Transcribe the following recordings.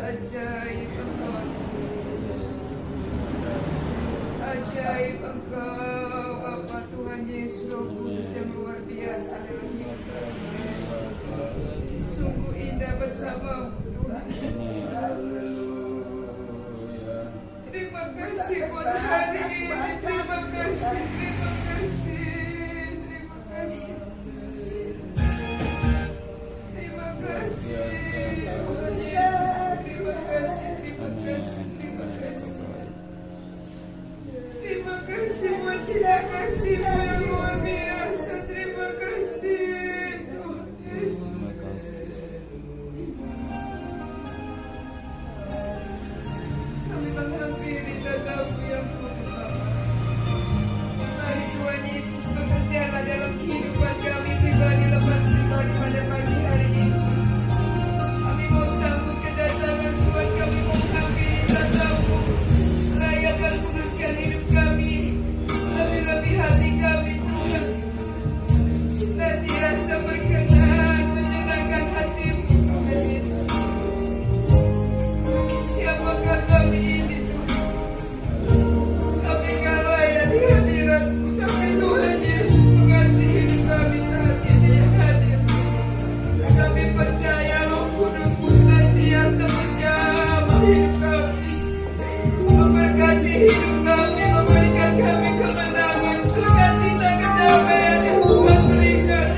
Ajaib Engkau, ajaib Engkau, Bapa Tuhan Yesus Roh Kudus yang luar biasa dalam hidup kami. Sungguh indah bersamamu Tuhan. Terima kasih buat hari ini. Terima kasih, terima kasih, terima kasih. Terima kasih Tuhan Yesus. Terima kasih, terima kasih, terima kasih. Terima kasih buat cinta kasih-Mu yang luar biasa. Terima kasih Tuhan Yesus. Kami menghampiri tatamu yang kudus Bapa. Mari Tuhan Yesus bekerjalah dalam kehidupan kami pribadi lepas pribadi pada pagi hari ini. Kami mau sambut kedatangan Tuhan, kami mau menghampiri tatamu. Layakan kuduskan hidup kami, lebih-lebih hati kami Tuhan. Senantiasa berkenan menyenangkan hati-Mu Tuhan Yesus. Siapakah kami ini Tuhan? Kami gak layak di hadirat-Mu, tapi Tuhan Yesus mengasihi hidup kami saat ini yang hadir. Kami percaya Roh Kudus-Mu senantiasa menjamah hidup kami, memberkati hidup kami, memberikan kami kemenangan, sukacita, kedamaian yang Tuhan berikan.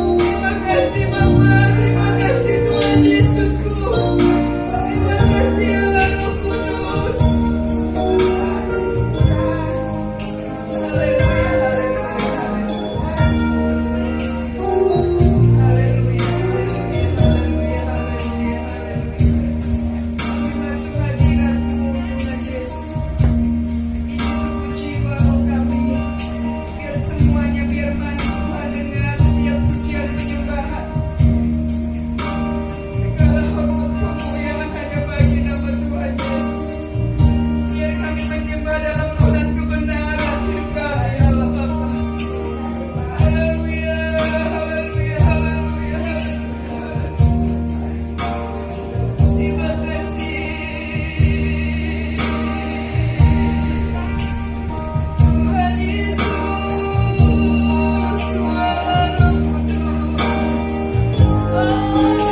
Terima kasih Bapa, terima kasih Tuhan Yesusku. Terima kasih Allah Roh Kudus. Haleluya, haleluya, haleluya, haleluya, haleluya, haleluya. Kami masuk hadirat-Mu Tuhan Yesus. Ini tubuh jiwa roh kami. Biar semuanya firman Tuhan dengan setiap pujian penyembahan. Segala hormat kemuliaan hanya bagi nama Tuhan Yesus. Biar kami menyembah dalam roh dan kebenaran hidup kami Allah Bapa. Haleluya, haleluya, haleluya, haleluya. Terima kasih Tuhan Yesus, Tuhan Roh Kudus.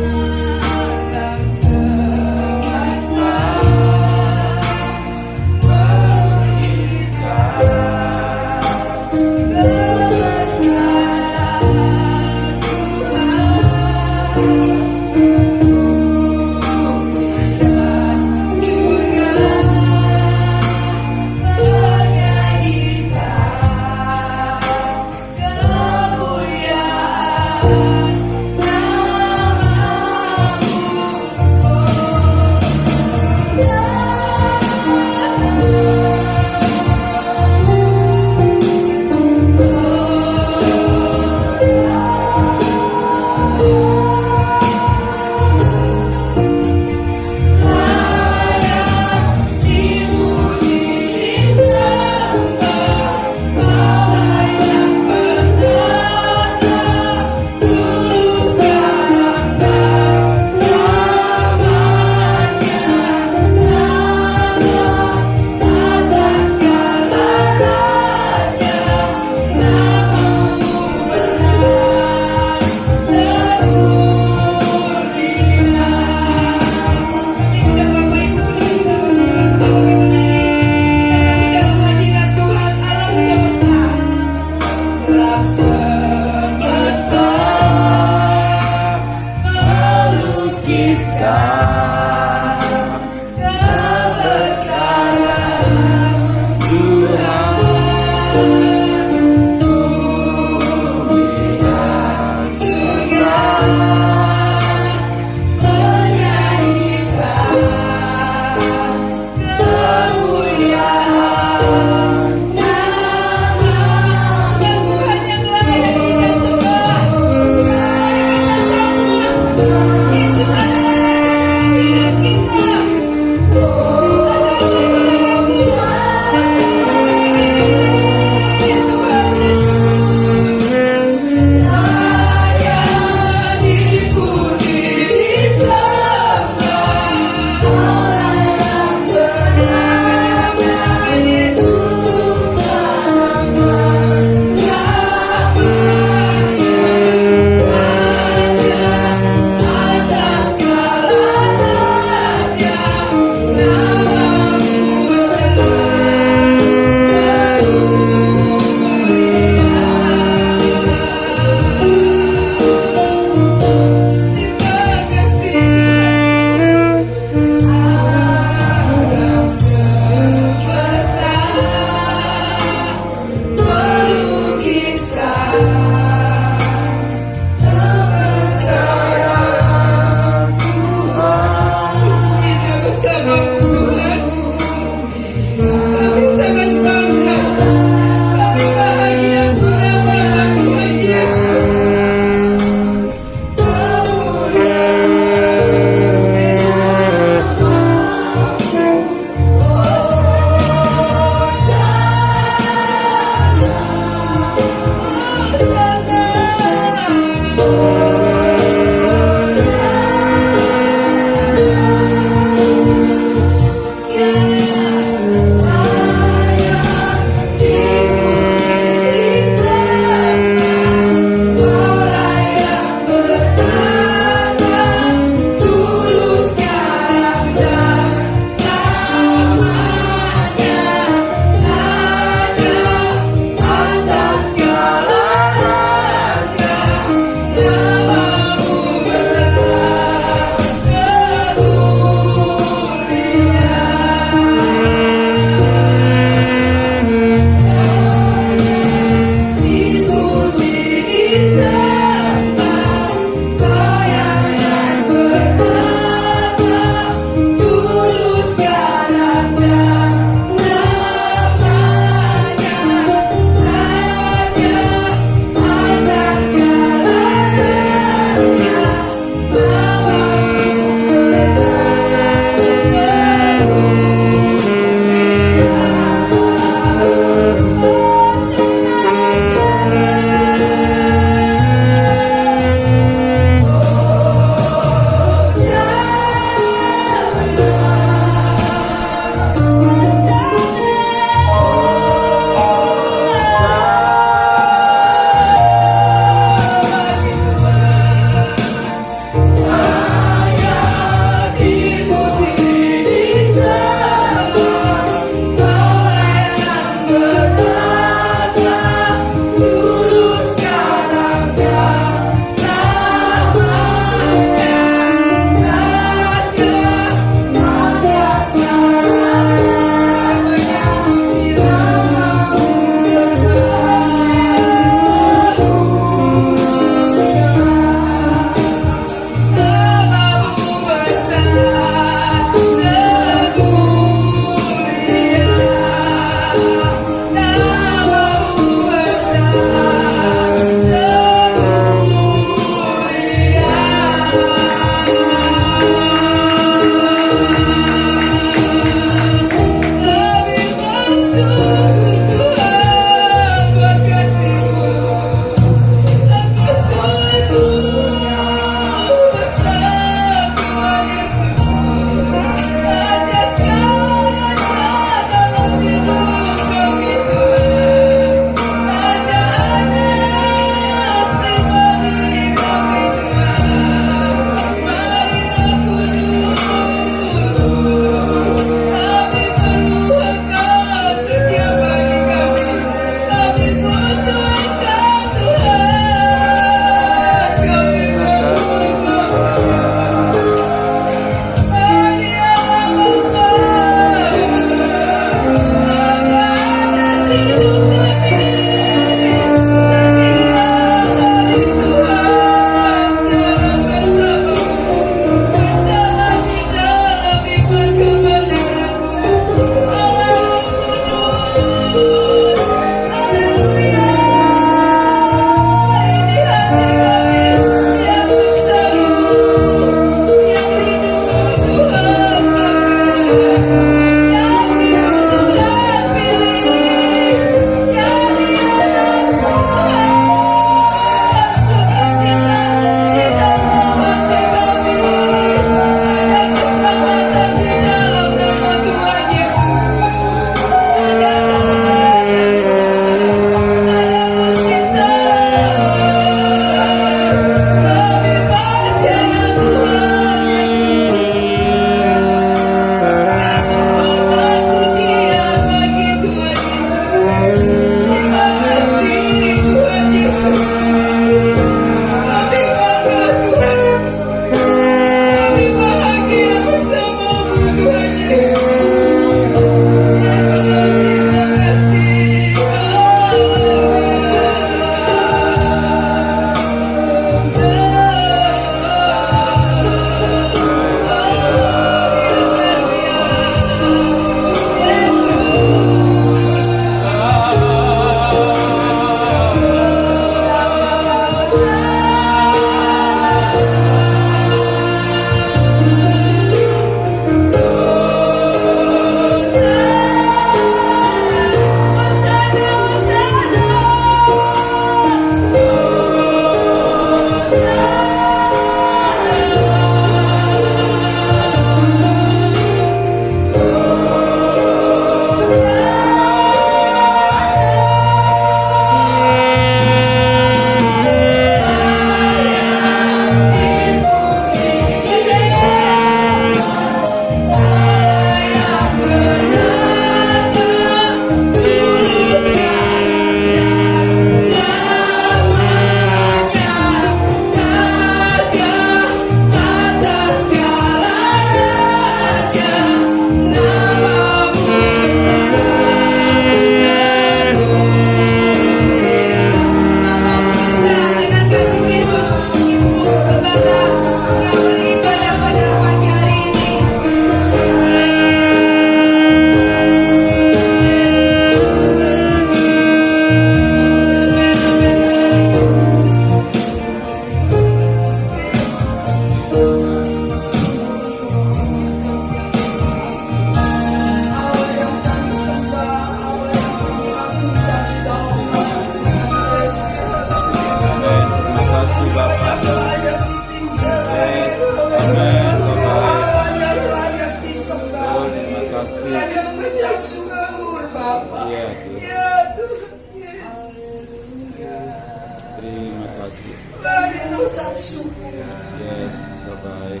ucap syukur. Yes, bye-bye.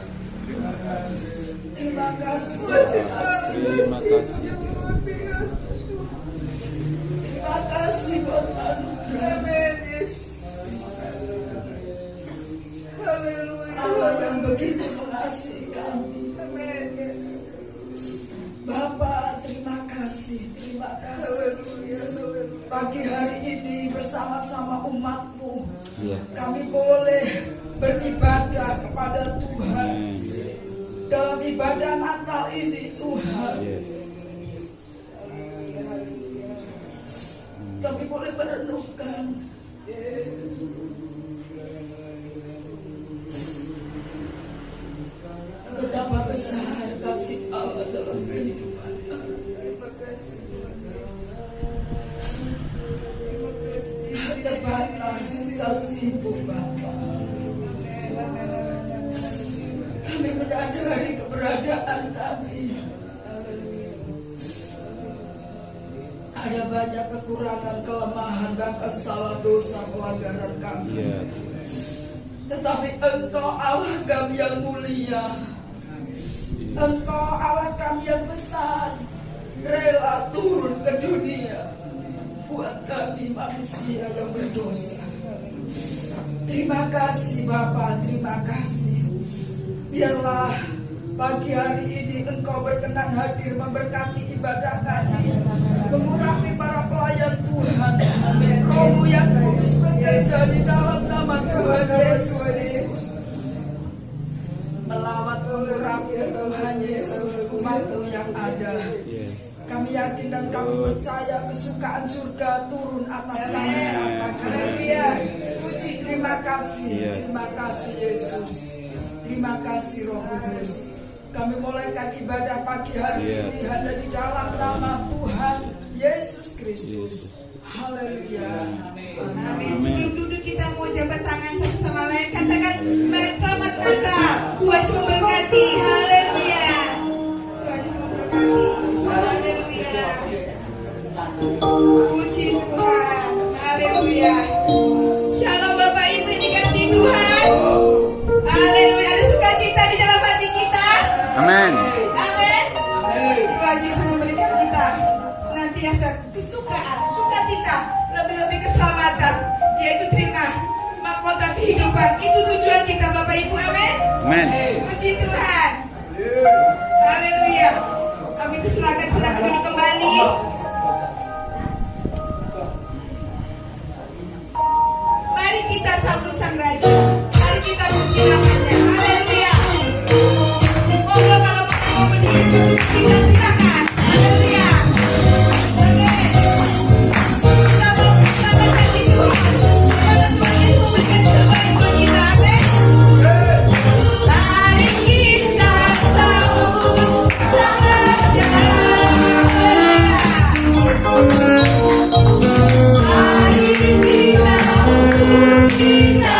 Terima kasih. Terima kasih. Terima kasih buat anugerah. Allah yang begitu mengasihi kami. Bapak, terima kasih. Terima kasih. Pagi hari ini bersama-sama umat-Mu, kami boleh beribadah kepada Tuhan. Dalam ibadah Natal ini Tuhan, kami boleh merenungkan betapa besar kasih Allah dalam kehidupan kami. Tak terbatas kasih-Mu Bapa. Kami menyadari keberadaan kami. Ada banyak kekurangan, kelemahan, bahkan salah dosa pelanggaran kami. Tetapi Engkau Allah kami yang mulia. Engkau Allah kami yang besar, rela turun ke dunia buat kami manusia yang berdosa. Terima kasih Bapa, terima kasih. Biarlah pagi hari ini Engkau berkenan hadir memberkati ibadah kami, mengurapi para pelayan Tuhan. Roh-Mu yang kudus bekerja di dalam nama Tuhan Yesus Kristus, melawat mengurapi Tuhan Yesus umat-Mu yang ada. Kami yakin dan kami percaya kesukaan surga turun atas kami saat pagi hari ini. Terima kasih Yesus. Terima kasih Roh Kudus. Kami mulaikan ibadah pagi hari ini hanya di dalam nama Tuhan Yesus Kristus. Haleluya. Amin. Sebelum duduk kita mau jabat tangan satu sama lain. Katakan selamat Natal. Tuhan Yesus memberkati. Haleluya. Tuhan Yesus memberkati. Haleluya. Puji Tuhan. Haleluya. Shalom Bapak Ibu yang dikasihi Tuhan. Haleluya. Ada sukacita di dalam hati kita. Amin. Amin. Tuhan Yesus memberikan kita senantiasa kesukaan, sukacita, lebih-lebih keselamatan, yaitu terima mahkota kehidupan. Itu tujuan kita Bapak Ibu. Amin. Amin. Puji Tuhan. Haleluya. Kami persilakan duduk kembali. Mari kita sambut Sang Raja. Mari kita puji namanya. Haleluya. Monggo kalau mau berdiri kita silakan. Haleluya. Amin. Kita mau mengucapkan hati Tuhan. Karena Tuhan Yesus memberikan terbaik buat kita. Amin. Mari kita sambut Sang Raja. Mari kita puji namanya.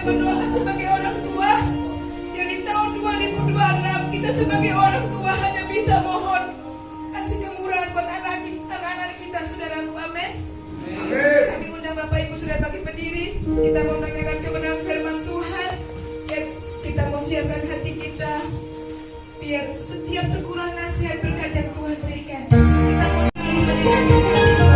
mendoakan sebagai orang tua. Yang di tahun 2026 kita sebagai orang tua hanya bisa mohon kasih kemurahan buat anak-anak kita, saudaraku. Amin. Kami undang Bapak Ibu Saudara bagi berdiri. Kita mau mendengarkan kebenaran firman Tuhan. Dan kita mau siapkan hati kita biar setiap teguran nasihat berkat yang Tuhan berikan. Kita mau mendengarkan firman itu.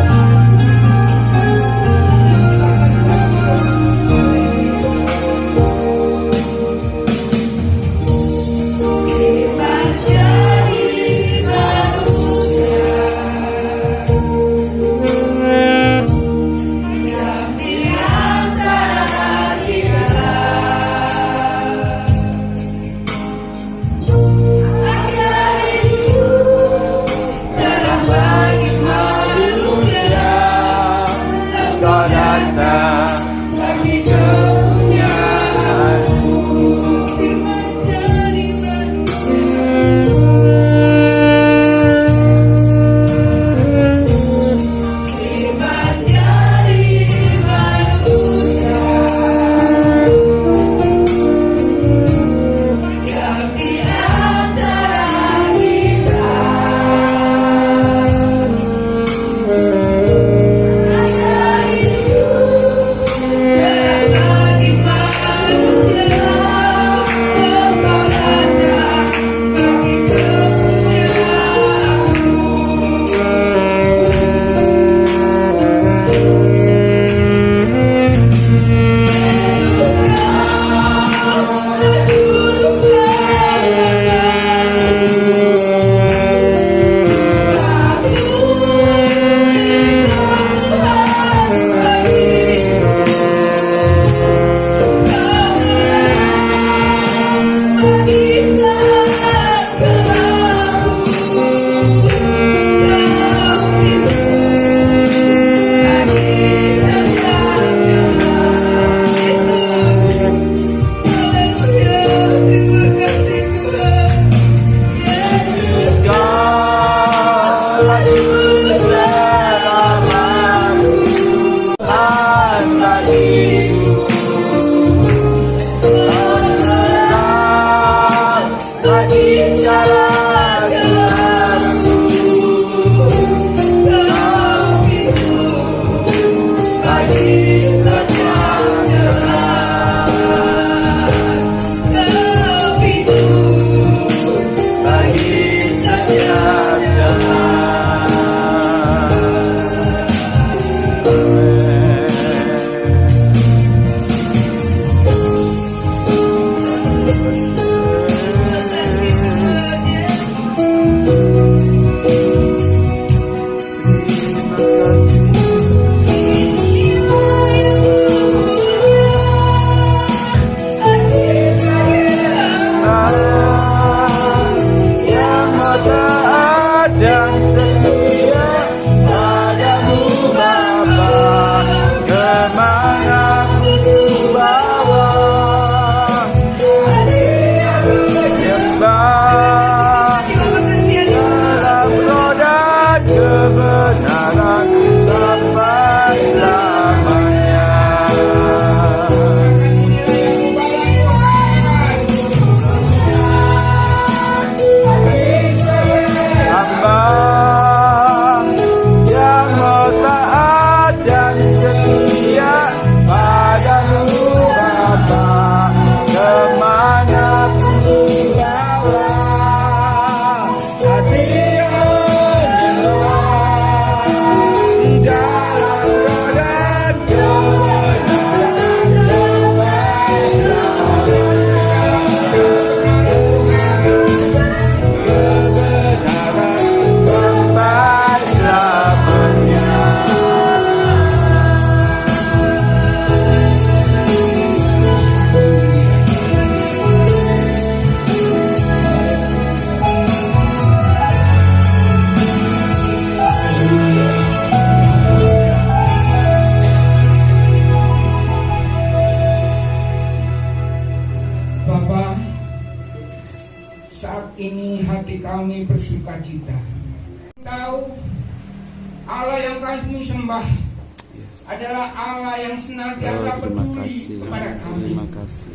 adalah Allah yang senantiasa Terima peduli kasih. kepada kami. Terima kasih.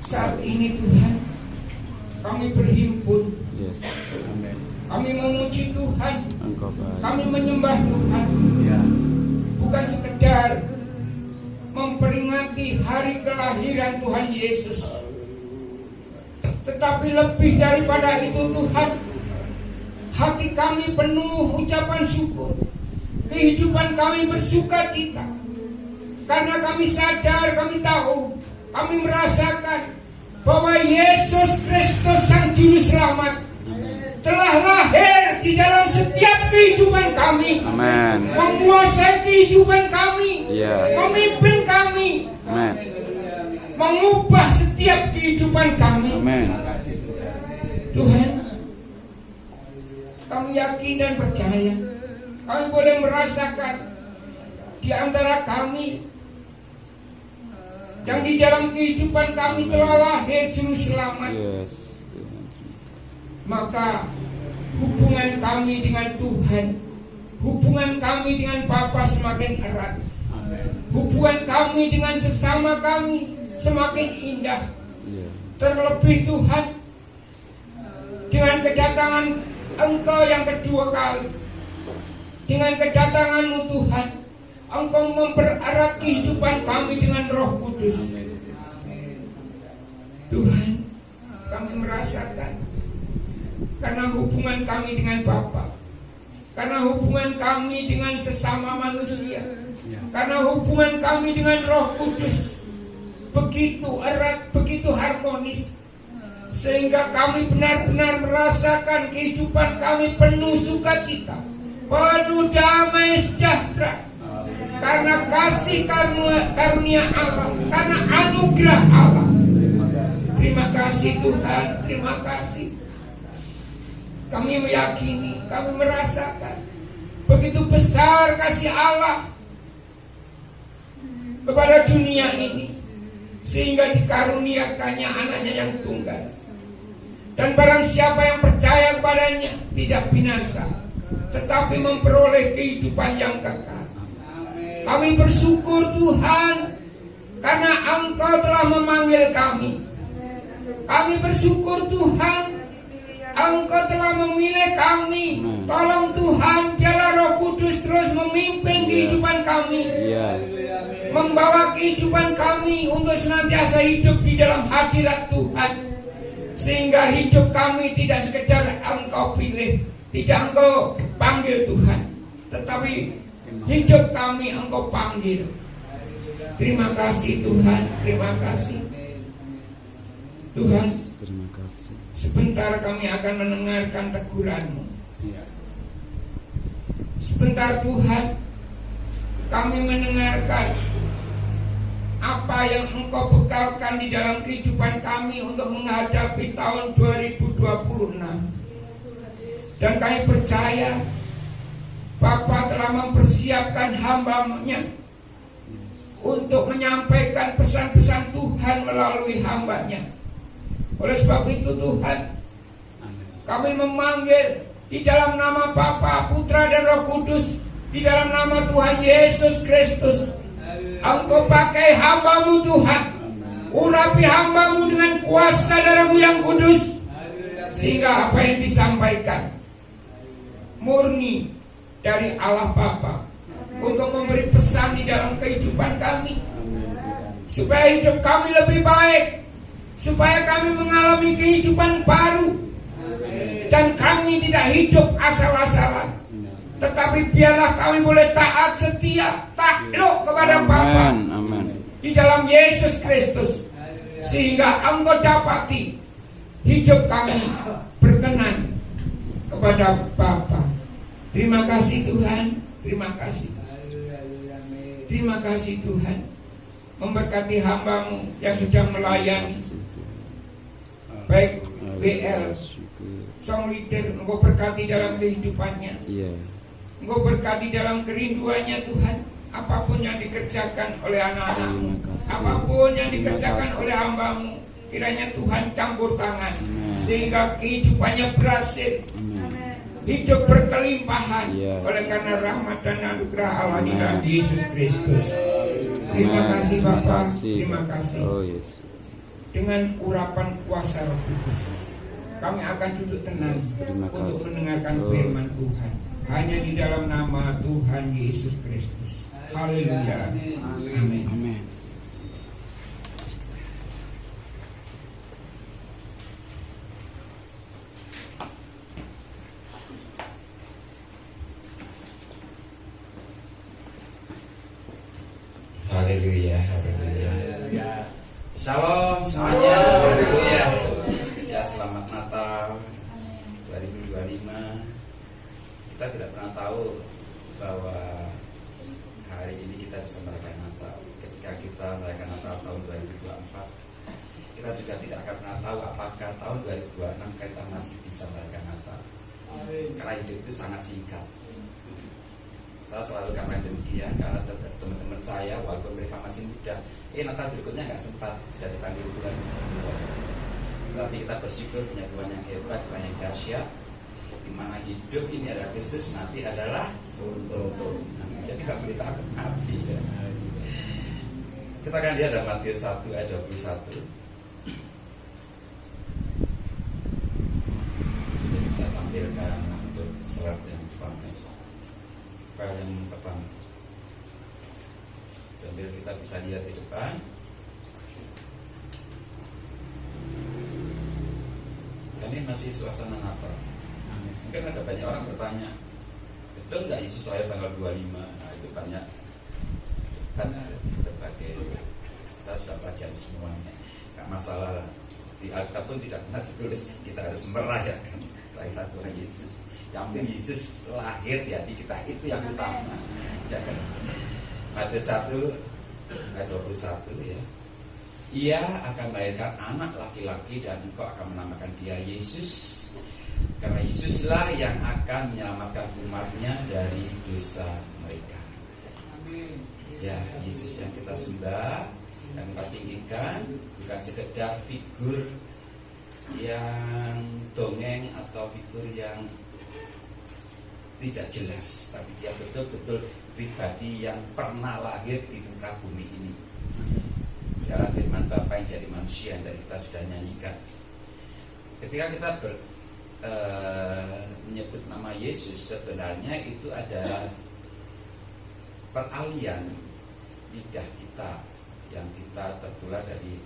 Saat ini Tuhan, kami berhimpun, Yes. Amin. kami memuji Tuhan, Engkau baik. kami menyembah Tuhan. Bukan sekedar memperingati hari kelahiran Tuhan Yesus, tetapi lebih daripada itu Tuhan, hati kami penuh ucapan syukur. Kehidupan kami bersuka cita, karena kami sadar, kami tahu, kami merasakan bahwa Yesus Kristus Sang Juru Selamat telah lahir di dalam setiap kehidupan kami. Amin. Menguasai kehidupan kami, Ya. memimpin kami, Amin. mengubah setiap kehidupan kami. Amin. Tuhan, kami yakin dan percaya, kami boleh merasakan di antara kami yang di dalam kehidupan kami telah lahir Juru Selamat. Yes. Maka hubungan kami dengan Tuhan, hubungan kami dengan Bapa semakin erat. Hubungan kami dengan sesama kami semakin indah. Ya. Terlebih Tuhan, dengan kedatangan Engkau yang kedua kali, dengan kedatangan-Mu Tuhan, Engkau mempererat kehidupan kami dengan Roh Kudus. Tuhan, kami merasakan, karena hubungan kami dengan Bapa, karena hubungan kami dengan sesama manusia, karena hubungan kami dengan Roh Kudus begitu erat, begitu harmonis, sehingga kami benar-benar merasakan kehidupan kami penuh sukacita, penuh damai sejahtera, karena kasih karunia Allah, karena anugerah Allah. Terima kasih Tuhan, terima kasih. Kami meyakini, kami merasakan begitu besar kasih Allah kepada dunia ini, sehingga dikaruniakannya anaknya yang tunggal. Dan barang siapa yang percaya kepadanya tidak binasa, tetapi memperoleh kehidupan yang kekal. Kami bersyukur Tuhan, karena Engkau telah memanggil kami. Kami bersyukur Tuhan, Engkau telah memilih kami. Tolong Tuhan, biarlah Roh Kudus terus memimpin kehidupan kami, Ya. membawa kehidupan kami untuk senantiasa hidup di dalam hadirat Tuhan, sehingga hidup kami tidak sekedar Engkau pilih, tidak Engkau panggil Tuhan, tetapi hidup kami Engkau panggil. Terima kasih Tuhan, terima kasih Tuhan. Terima kasih. Sebentar kami akan mendengarkan teguran-Mu. Sebentar Tuhan, kami mendengarkan apa yang Engkau bekalkan di dalam kehidupan kami untuk menghadapi tahun 2026. Dan kami percaya Bapa telah mempersiapkan hamba-Nya untuk menyampaikan pesan-pesan Tuhan melalui hamba-Nya. Oleh sebab itu Tuhan, kami memanggil di dalam nama Bapa, Putra dan Roh Kudus, di dalam nama Tuhan Yesus Kristus. Engkau pakai hamba-Mu Tuhan, urapi hamba-Mu dengan kuasa darah-Mu yang kudus, sehingga apa yang disampaikan murni dari Allah Bapa, untuk memberi pesan di dalam kehidupan kami, supaya hidup kami lebih baik, supaya kami mengalami kehidupan baru, dan kami tidak hidup asal-asalan, tetapi biarlah kami boleh taat setia, takluk kepada Bapa di dalam Yesus Kristus, sehingga Engkau dapati hidup kami berkenan kepada Bapa. Terima kasih Tuhan, terima kasih. Terima kasih Tuhan, memberkati hamba-Mu yang sedang melayani, baik BL, Song Leader. Engkau berkati dalam kehidupannya, Engkau berkati dalam kerinduannya Tuhan. Apapun yang dikerjakan oleh anak-anak-Mu, apapun yang dikerjakan oleh hamba-Mu, kiranya Tuhan campur tangan, sehingga kehidupannya berhasil, hidup berkelimpahan Yes. oleh karena rahmat dan anugerah Allah di dalam Amen. Yesus Kristus. Terima Amen. kasih Terima Bapak, kasih. terima kasih. Oh yes. Dengan urapan kuasa Roh Kudus, kami akan duduk tenang Terima untuk kasih. mendengarkan Oh. firman Tuhan. Hanya di dalam nama Tuhan Yesus Kristus. Haleluya. Amin. Amin. Haleluya, haleluya. Shalom semuanya, haleluya. Ya, selamat Natal 2025. Kita tidak pernah tahu bahwa hari ini kita bisa merayakan Natal. Ketika kita merayakan Natal tahun 2024, kita juga tidak akan pernah tahu apakah tahun 2026 kita masih bisa merayakan Natal. Karena hidup itu sangat singkat. Saya selalu katakan demikian karena teman-teman saya walaupun mereka masih muda, Natal berikutnya nggak sempat, sudah dipanggil Tuhan. Tapi kita bersyukur punya Tuhan yang hebat, Tuhan yang dahsyat, di mana hidup ini adalah Kristus, mati adalah untung. Jadi nggak boleh takut mati. Ya. Kita akan lihat dalam Matius 1 ayat 21. Jadi saya tampilkan untuk slide yang pertama. File yang pertama. Sambil kita bisa lihat di depan. Ini masih suasana Natal. Mungkin ada banyak orang bertanya, betul nggak Yesus lahir tanggal 25? Nah, itu banyak kan ada di berbagai. Saya sudah pelajari semuanya, nggak masalah. Di Alkitab pun tidak pernah ditulis kita harus merayakan kelahiran Tuhan Yesus. Yang penting Yesus lahir di hati kita, itu yang utama. Ya kan? Matius 1 ayat 21 ya. Ia akan melahirkan anak laki-laki dan engkau akan menamakan dia Yesus. Karena Yesuslah yang akan menyelamatkan umatnya dari dosa mereka. Ya, Yesus yang kita sembah, yang kita tinggikan, bukan sekedar figur yang dongeng atau figur yang tidak jelas, tapi dia betul-betul pribadi yang pernah lahir di muka bumi ini. Dalam firman Bapa yang jadi manusia yang tadi kita sudah nyanyikan. Ketika kita menyebut nama Yesus, sebenarnya itu adalah peralihan lidah kita yang kita tertular dari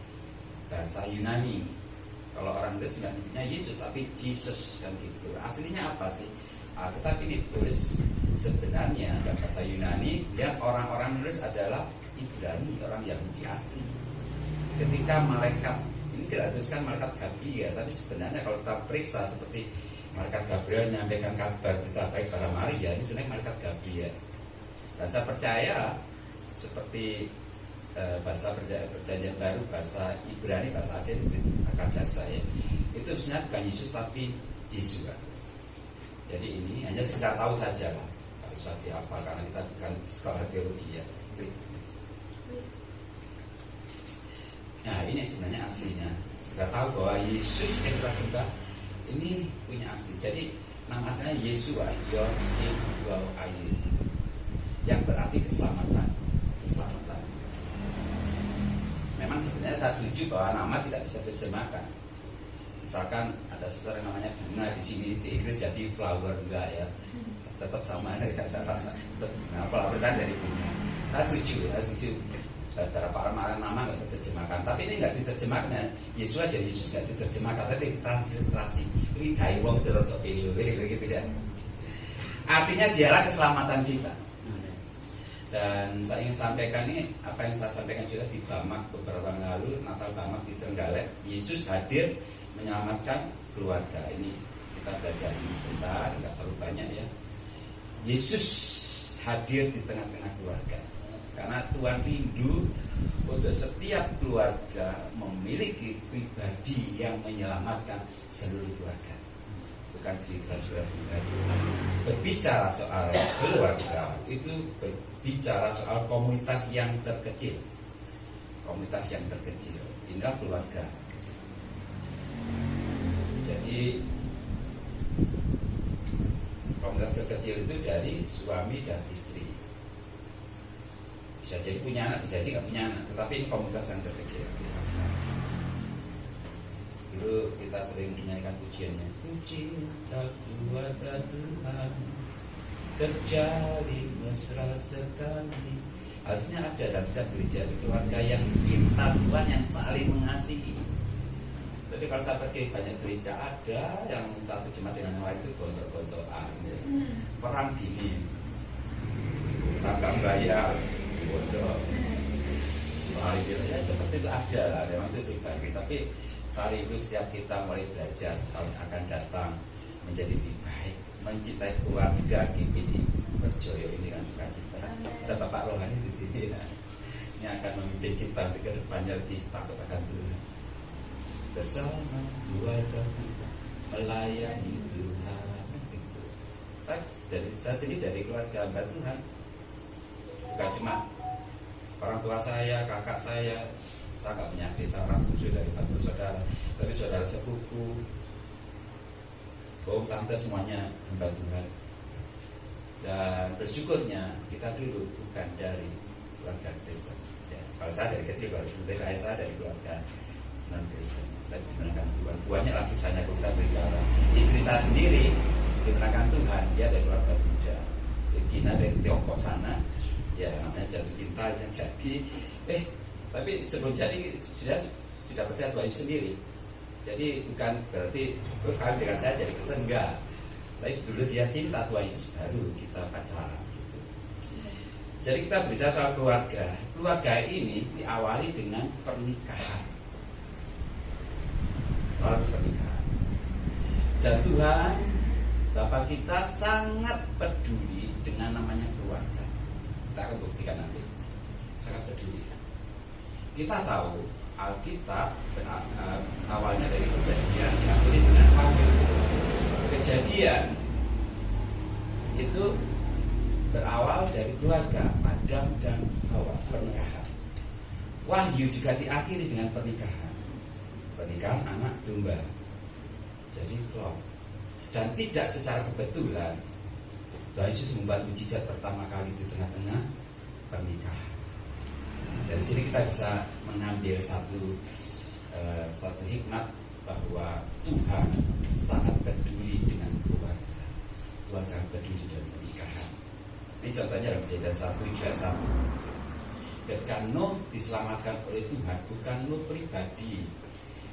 bahasa Yunani. Kalau orang Inggris nggak nyebutnya Yesus, tapi Jesus kan gitu. Aslinya apa sih? Tetapi ini ditulis sebenarnya dalam bahasa Yunani, lihat orang-orang menulis adalah Ibrani, orang Yahudi asli. Ketika malaikat, ini kita tuliskan malaikat Gabriel, tapi sebenarnya kalau kita periksa seperti malaikat Gabriel menyampaikan kabar berita baik pada Maria, ini sebenarnya malaikat Gabriel. Dan saya percaya seperti bahasa perjanjian baru, bahasa Ibrani, bahasa Aceh, Akadasa ya, itu sebenarnya bukan Yesus tapi Yeshua. Jadi ini hanya sekedar tahu saja lah, harus hati apa, karena kita bukan sekolah teologi ya. Nah ini sebenarnya aslinya. Sekedar tahu bahwa Yesus yang kita sembah ini punya asli. Jadi nama aslinya Yeshua, Yosef-Ayu, yang berarti keselamatan. Keselamatan. Memang sebenarnya saya setuju bahwa nama tidak bisa diterjemahkan. Misalkan ada sesuatu yang namanya bunga di sini di Inggris jadi flower, enggak ya, tetap sama kayak saya rasa. Nah, flower kan dari bunga. Saya setuju. Beberapa orang nama nggak bisa diterjemahkan, tapi ini nggak diterjemahkan. Yesus aja Yesus nggak diterjemahkan, tapi transliterasi. Ini daewong terus pelu gitu ya. Artinya dialah keselamatan kita. Dan saya ingin sampaikan ini apa yang saya sampaikan juga di Bamak beberapa tahun lalu, Natal Bamak di Trenggalek. Yesus hadir menyelamatkan keluarga. Ini kita belajar ini sebentar, nggak terlalu banyak ya. Yesus hadir di tengah-tengah keluarga. Karena Tuhan rindu untuk setiap keluarga memiliki pribadi yang menyelamatkan seluruh keluarga. Bukan cerita surat pribadi. Berbicara soal keluarga itu berbicara soal komunitas yang terkecil. Komunitas yang terkecil. Inilah keluarga. Jadi komunitas terkecil itu dari suami dan istri. Bisa jadi punya anak, bisa jadi nggak punya anak, tetapi ini komunitas yang terkecil. Dulu kita sering menyanyikan pujiannya, puji tak keluarga Tuhan terjadi mesra sekali. Harusnya ada dalam setiap gereja itu keluarga yang cinta Tuhan, yang saling mengasihi. Tapi kalau saya pergi banyak gereja, ada yang satu jemaat dengan yang lain itu gontok-gontokan, ya. Perang dingin, tanpa bayar, bodoh, saling ya seperti itu ada lah, memang itu pribadi. Tapi hari itu setiap kita mulai belajar, tahun akan datang menjadi lebih baik, mencintai keluarga GPD Berjoyo ini kan sukacita. Ada Bapak Rohani di sini, ya. Ini akan memimpin kita ke depannya lebih takut akan Tuhan. Bersama keluarga melayani Tuhan. Gitu. Saya sendiri dari keluarga hamba Tuhan, bukan cuma orang tua saya, kakak saya nggak punya adik, saya orang bungsu dari 4 bersaudara, tapi saudara sepupu, om, tante semuanya hamba Tuhan. Dan bersyukurnya kita dulu bukan dari keluarga Kristen. Ya, kalau saya dari kecil baru sebenarnya ayah saya dari keluarga non Kristen. Dan dimenangkan Tuhan. Banyak lagi saya kalau kita berbicara. Istri saya sendiri dimenangkan Tuhan, dia dari keluarga Buddha. Dari Cina, dari Tiongkok sana, ya namanya jatuh cinta yang jadi. Tapi sebelum jadi sudah percaya Tuhan sendiri. Jadi bukan berarti kami dengan saya jadi Kristen, enggak. Tapi dulu dia cinta Tuhan Yesus, baru kita pacaran gitu. Jadi kita berbicara soal keluarga. Keluarga ini diawali dengan pernikahan. Selalu pernikahan. Dan Tuhan Bapa kita sangat peduli dengan namanya keluarga. Kita akan buktikan nanti. Sangat peduli. Kita tahu Alkitab awalnya dari Kejadian diakhiri dengan Wahyu. Kejadian itu berawal dari keluarga Adam dan Hawa, pernikahan. Wahyu juga diakhiri dengan pernikahan anak domba. Jadi klop. Dan tidak secara kebetulan Tuhan Yesus membuat mujizat pertama kali di tengah-tengah pernikahan. Dari sini kita bisa mengambil satu hikmat bahwa Tuhan sangat peduli dengan keluarga. Tuhan sangat peduli dengan pernikahan. Ini contohnya dalam Kejadian 1:1. Ketika Nuh diselamatkan oleh Tuhan, bukan Nuh pribadi,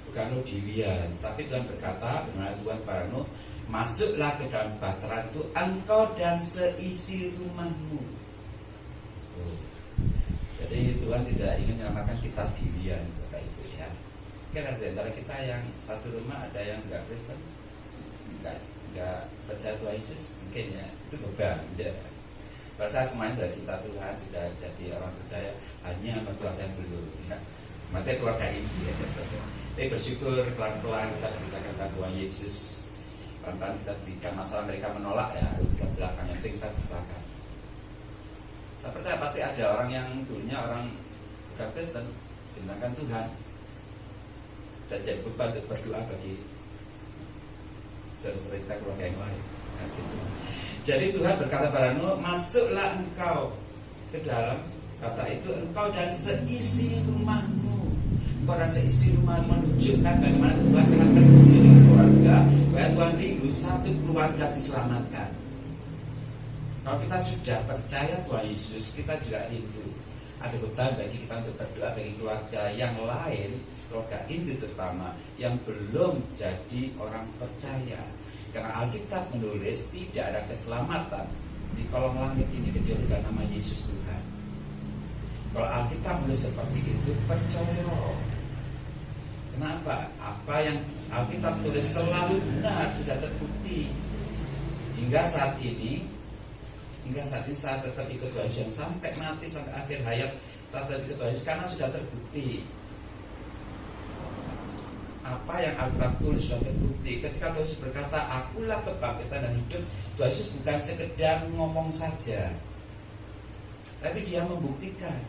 bukan Nuh dirian, tapi Tuhan berkata, benar Tuhan kepada Nuh, masuklah ke dalam bahtera itu engkau dan seisi rumahmu. Jadi Tuhan tidak ingin menyelamatkan kita dirian, Bapak Ibu ya. Mungkin ada di antara kita yang satu rumah ada yang enggak Kristen, enggak percaya Tuhan Yesus, mungkin ya itu beban. Ya. Kalau saya semuanya sudah cinta Tuhan, sudah jadi orang percaya, hanya mertua saya belum. Ya. Mati keluarga inti ya. Tapi bersyukur pelan-pelan kita beritakan Tuhan Yesus, pelan-pelan kita berikan masalah mereka menolak ya, bisa belakang yang penting kita beritakan. Saya percaya pasti ada orang yang dulunya orang bukan Kristen, dimenangkan Tuhan dan jadi beban untuk berdoa bagi saudara-saudara kita keluarga yang lain. Nah, gitu. Jadi Tuhan berkata pada Nuh, masuklah engkau ke dalam, kata itu engkau dan seisi rumahmu. Engkau dan seisi rumah menunjukkan bagaimana Tuhan sangat peduli dengan keluarga, bahwa Tuhan rindu satu keluarga diselamatkan. Kalau kita sudah percaya Tuhan Yesus, kita juga rindu. Ada beban bagi kita untuk berdoa bagi keluarga yang lain, keluarga inti terutama, yang belum jadi orang percaya. Karena Alkitab menulis tidak ada keselamatan di kolong langit ini kecuali dalam nama Yesus Tuhan. Kalau Alkitab menulis seperti itu, percaya. Kenapa? Apa yang Alkitab tulis selalu benar, sudah terbukti. Hingga saat ini saya tetap ikut Tuhan Yesus sampai mati, sampai akhir hayat saya tetap ikut Tuhan Yesus karena sudah terbukti. Apa yang Alkitab tulis sudah terbukti. Ketika Tuhan Yesus berkata, akulah kebangkitan dan hidup, Tuhan Yesus bukan sekedar ngomong saja, tapi dia membuktikan.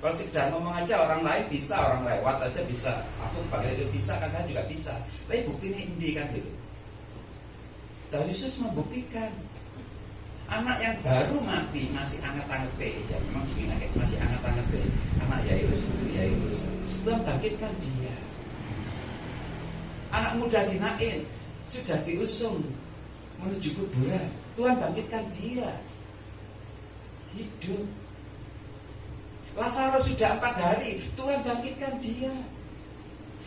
Kalau sekedar ngomong aja orang lain bisa, orang lewat aja bisa, aku bangkit hidup bisa, kan saya juga bisa. Tapi buktinya ini kan gitu. Tuhan Yesus membuktikan. Anak yang baru mati masih anget-anget ya, memang begini masih anget-anget anak Yairus, putri Yairus. Tuhan bangkitkan dia. Anak muda Dinain sudah diusung menuju kuburan, Tuhan bangkitkan dia, hidup. Lazarus sudah 4 hari, Tuhan bangkitkan dia.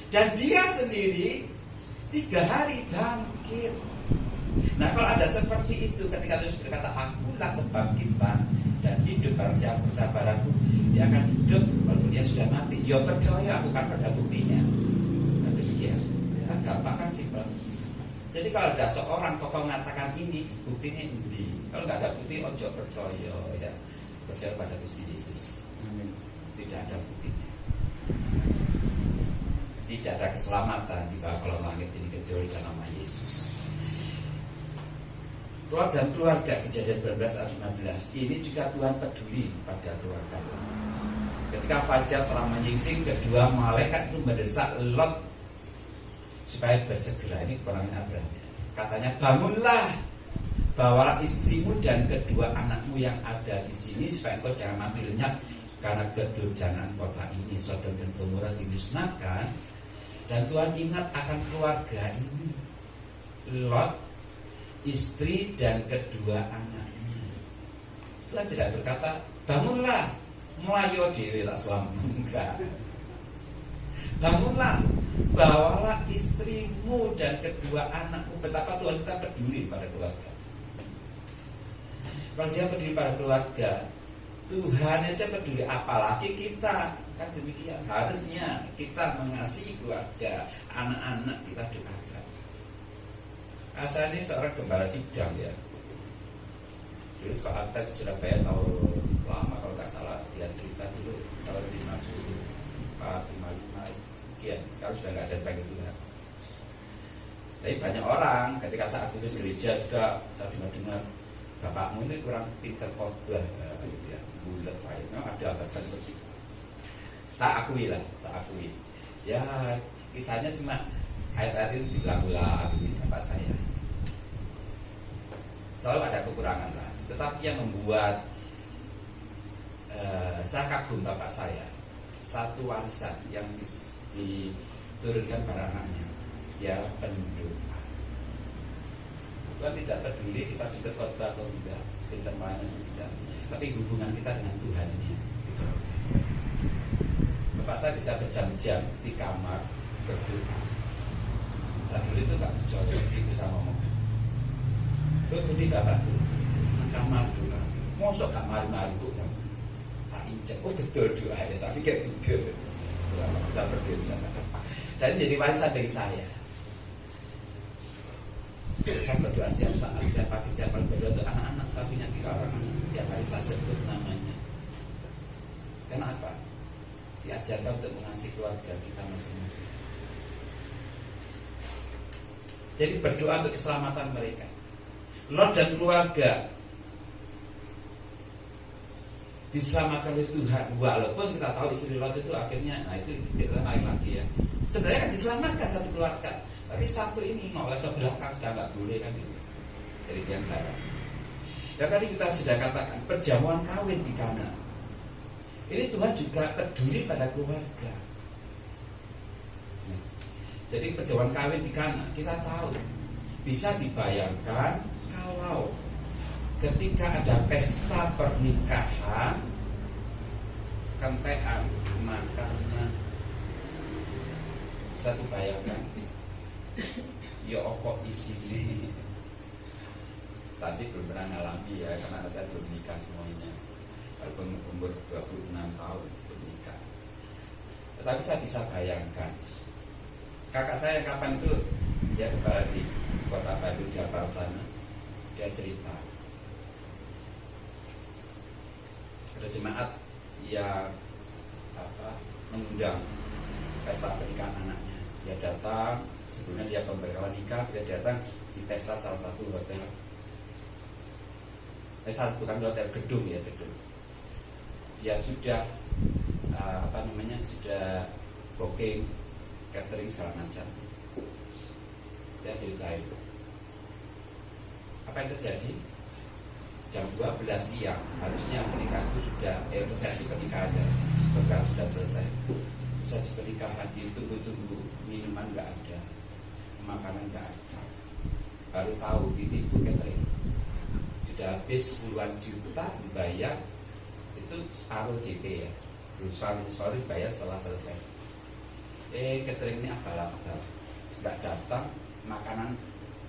Dan dia sendiri 3 hari bangkit. Nah, kalau ada seperti itu, ketika Yesus berkata, akulah kebangkitan dan hidup, barang siapa bersabar aku, dia akan hidup walaupun dia sudah mati. Ya percaya, aku kan pada buktinya. Nah, demikian. Kan gampang kan, simpel. Jadi kalau ada seorang tokoh mengatakan ini, buktinya ini. Kalau nggak ada bukti, ojo percaya ya. Percaya pada Gusti Yesus. Tidak ada buktinya. Tidak ada keselamatan di bawah kolong langit ini kecuali dalam nama Yesus. Keluar dan keluarga, Kejadian 12 ayat 15. Ini juga Tuhan peduli pada keluarga. Ketika fajar telah menyingsing, kedua malaikat itu mendesak Lot supaya bersegera. Ini keponakan Abraham. Katanya, bangunlah, bawalah istrimu dan kedua anakmu yang ada di sini supaya engkau jangan mati lenyap karena kedurjanaan kota ini. Sodom dan Gomora dimusnahkan. Dan Tuhan ingat akan keluarga ini, Lot, istri dan kedua anaknya. Tuhan tidak berkata, bangunlah, melayu dewe tak selamat. Enggak. Bangunlah, bawalah istrimu dan kedua anakmu. Betapa Tuhan kita peduli pada keluarga. Kalau dia peduli pada keluarga, Tuhan aja peduli, apalagi kita. Kan demikian. Harusnya kita mengasihi keluarga, anak-anak kita doakan. Saya ini seorang gembala sidang ya. Dulu sekolah kita di Surabaya tahun lama kalau nggak salah, lihat cerita dulu tahun 54, 55 sekian. Sekarang sudah nggak ada panggil Tuhan. Tapi banyak orang ketika saat tulis gereja juga saya dengar bapakmu ini kurang pintar khotbah ya, bulat baik. Memang ada apa seperti itu. Saya akui lah, saya akui. Ya kisahnya cuma ayat-ayat itu diulang-ulang ini bapak saya. Selalu ada kekurangan lah. Tetapi yang membuat saya kagum bapak saya, satu warisan yang diturunkan pada anaknya, ialah pendoa. Tuhan tidak peduli kita pintar khotbah atau tidak, pintar main atau tidak, tapi hubungan kita dengan Tuhan ini. Bapak saya bisa berjam-jam di kamar berdoa. Dulu itu gak percaya, ibu saya ngomong, lu di bapak tuh kamar doa, mosok gak mari-mari bu, tak injek, betul doa ya, tapi kayak tidur, bisa berdosa. Dan jadi warisan bagi saya. Saya berdoa setiap saat, setiap pagi, setiap malam berdoa untuk anak-anak. Saya punya 3 orang anak, tiap hari saya sebut namanya. Kenapa? Diajarkan untuk mengasihi keluarga kita masing-masing. Jadi berdoa untuk keselamatan mereka. Lot dan keluarga diselamatkan oleh Tuhan. Walaupun kita tahu istri Lot itu akhirnya, nah itu cerita lain lagi ya. Sebenarnya kan diselamatkan satu keluarga, tapi satu ini noleh ke belakang sudah nggak boleh kan itu. Jadi tiang garam. Dan tadi kita sudah katakan perjamuan kawin di Kana. Ini Tuhan juga peduli pada keluarga. Jadi perjamuan kawin di Kana kita tahu bisa dibayangkan kalau ketika ada pesta pernikahan, kentekan, makanan, bisa dibayangkan. Ya opo isi ini. Saya sih belum pernah ngalami ya, karena saya belum nikah semuanya. Walaupun umur 26 tahun bernikah. Tetapi saya bisa bayangkan. Kakak saya kapan itu dia kembali di kota Bandung, Jawa Barat sana, dia cerita ada jemaat yang mengundang pesta pernikahan anaknya. Dia datang, sebelumnya dia pemberkatan nikah, dia datang di pesta salah satu hotel. Bukan hotel, gedung ya, gedung. Dia sudah sudah booking catering segala macam. Dia ceritain apa yang terjadi. jam 12 siang harusnya pernikahan itu sudah resepsi pernikahannya pernikahan sudah selesai. Resepsi pernikahan ditunggu-tunggu, minuman nggak ada, makanan nggak ada, baru tahu ditipu catering sudah habis puluhan juta dibayar, itu separuh DP ya, belum separuh dibayar setelah selesai. Catering ini abal-abal, nggak datang, makanan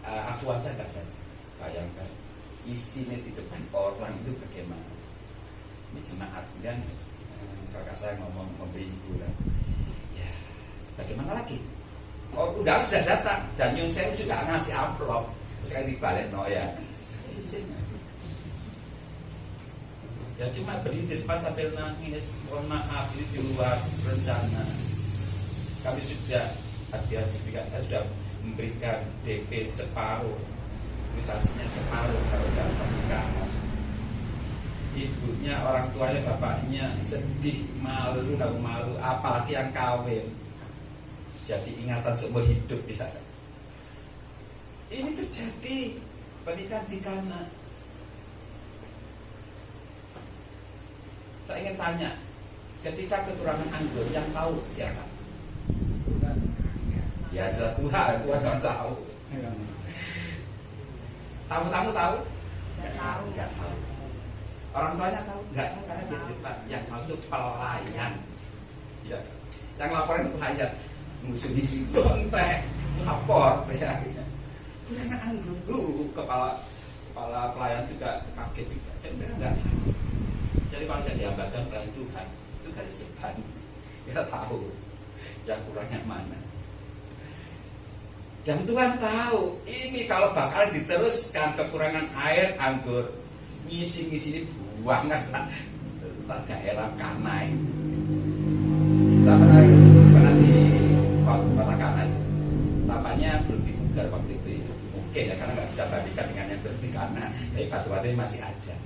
aku aja nggak datang. Bayangkan isinya di depan orang itu bagaimana. Ini jemaat dan kakak saya ngomong memberi hiburan. Ya, bagaimana lagi? Oh, sudah datang dan nyun saya sudah ngasih amplop, sekali dibalik no ya. Isinya. Ya cuma berdiri di depan sambil nangis, mohon maaf ini di luar rencana. Kami sudah sudah memberikan DP separuh, kwitansinya separuh kalau dalam pernikahan. Ibunya, orang tuanya, bapaknya sedih, malu, apalagi yang kawin. Jadi ingatan seumur hidup ya. Ini terjadi pernikahan di Kana. Saya ingin tanya, ketika kekurangan anggur yang tahu siapa? Ya jelas Tuhan kan tahu. Tamu-tamu tahu? Nggak tahu. Orang tuanya tahu? Nggak tahu karena dia di depan. Yang tahu itu pelayan. Ya. Yang lapor itu pelayan. Musuh di kontek, lapor ya. Kekurangan anggur. Kepala pelayan juga kaget juga. Jadi mereka nggak tahu. Jadi kalau jadi hambakan pelayan Tuhan itu garis depan. Kita tahu yang kurangnya mana. Dan Tuhan tahu ini kalau bakal diteruskan kekurangan air anggur, ngisi buangan sak daerah Kana itu. Kita pernah di kota Kana, tampaknya belum dibugar waktu itu ya. Mungkin ya karena nggak bisa bandingkan dengan yang terus di Kana, tapi batu-batu masih ada.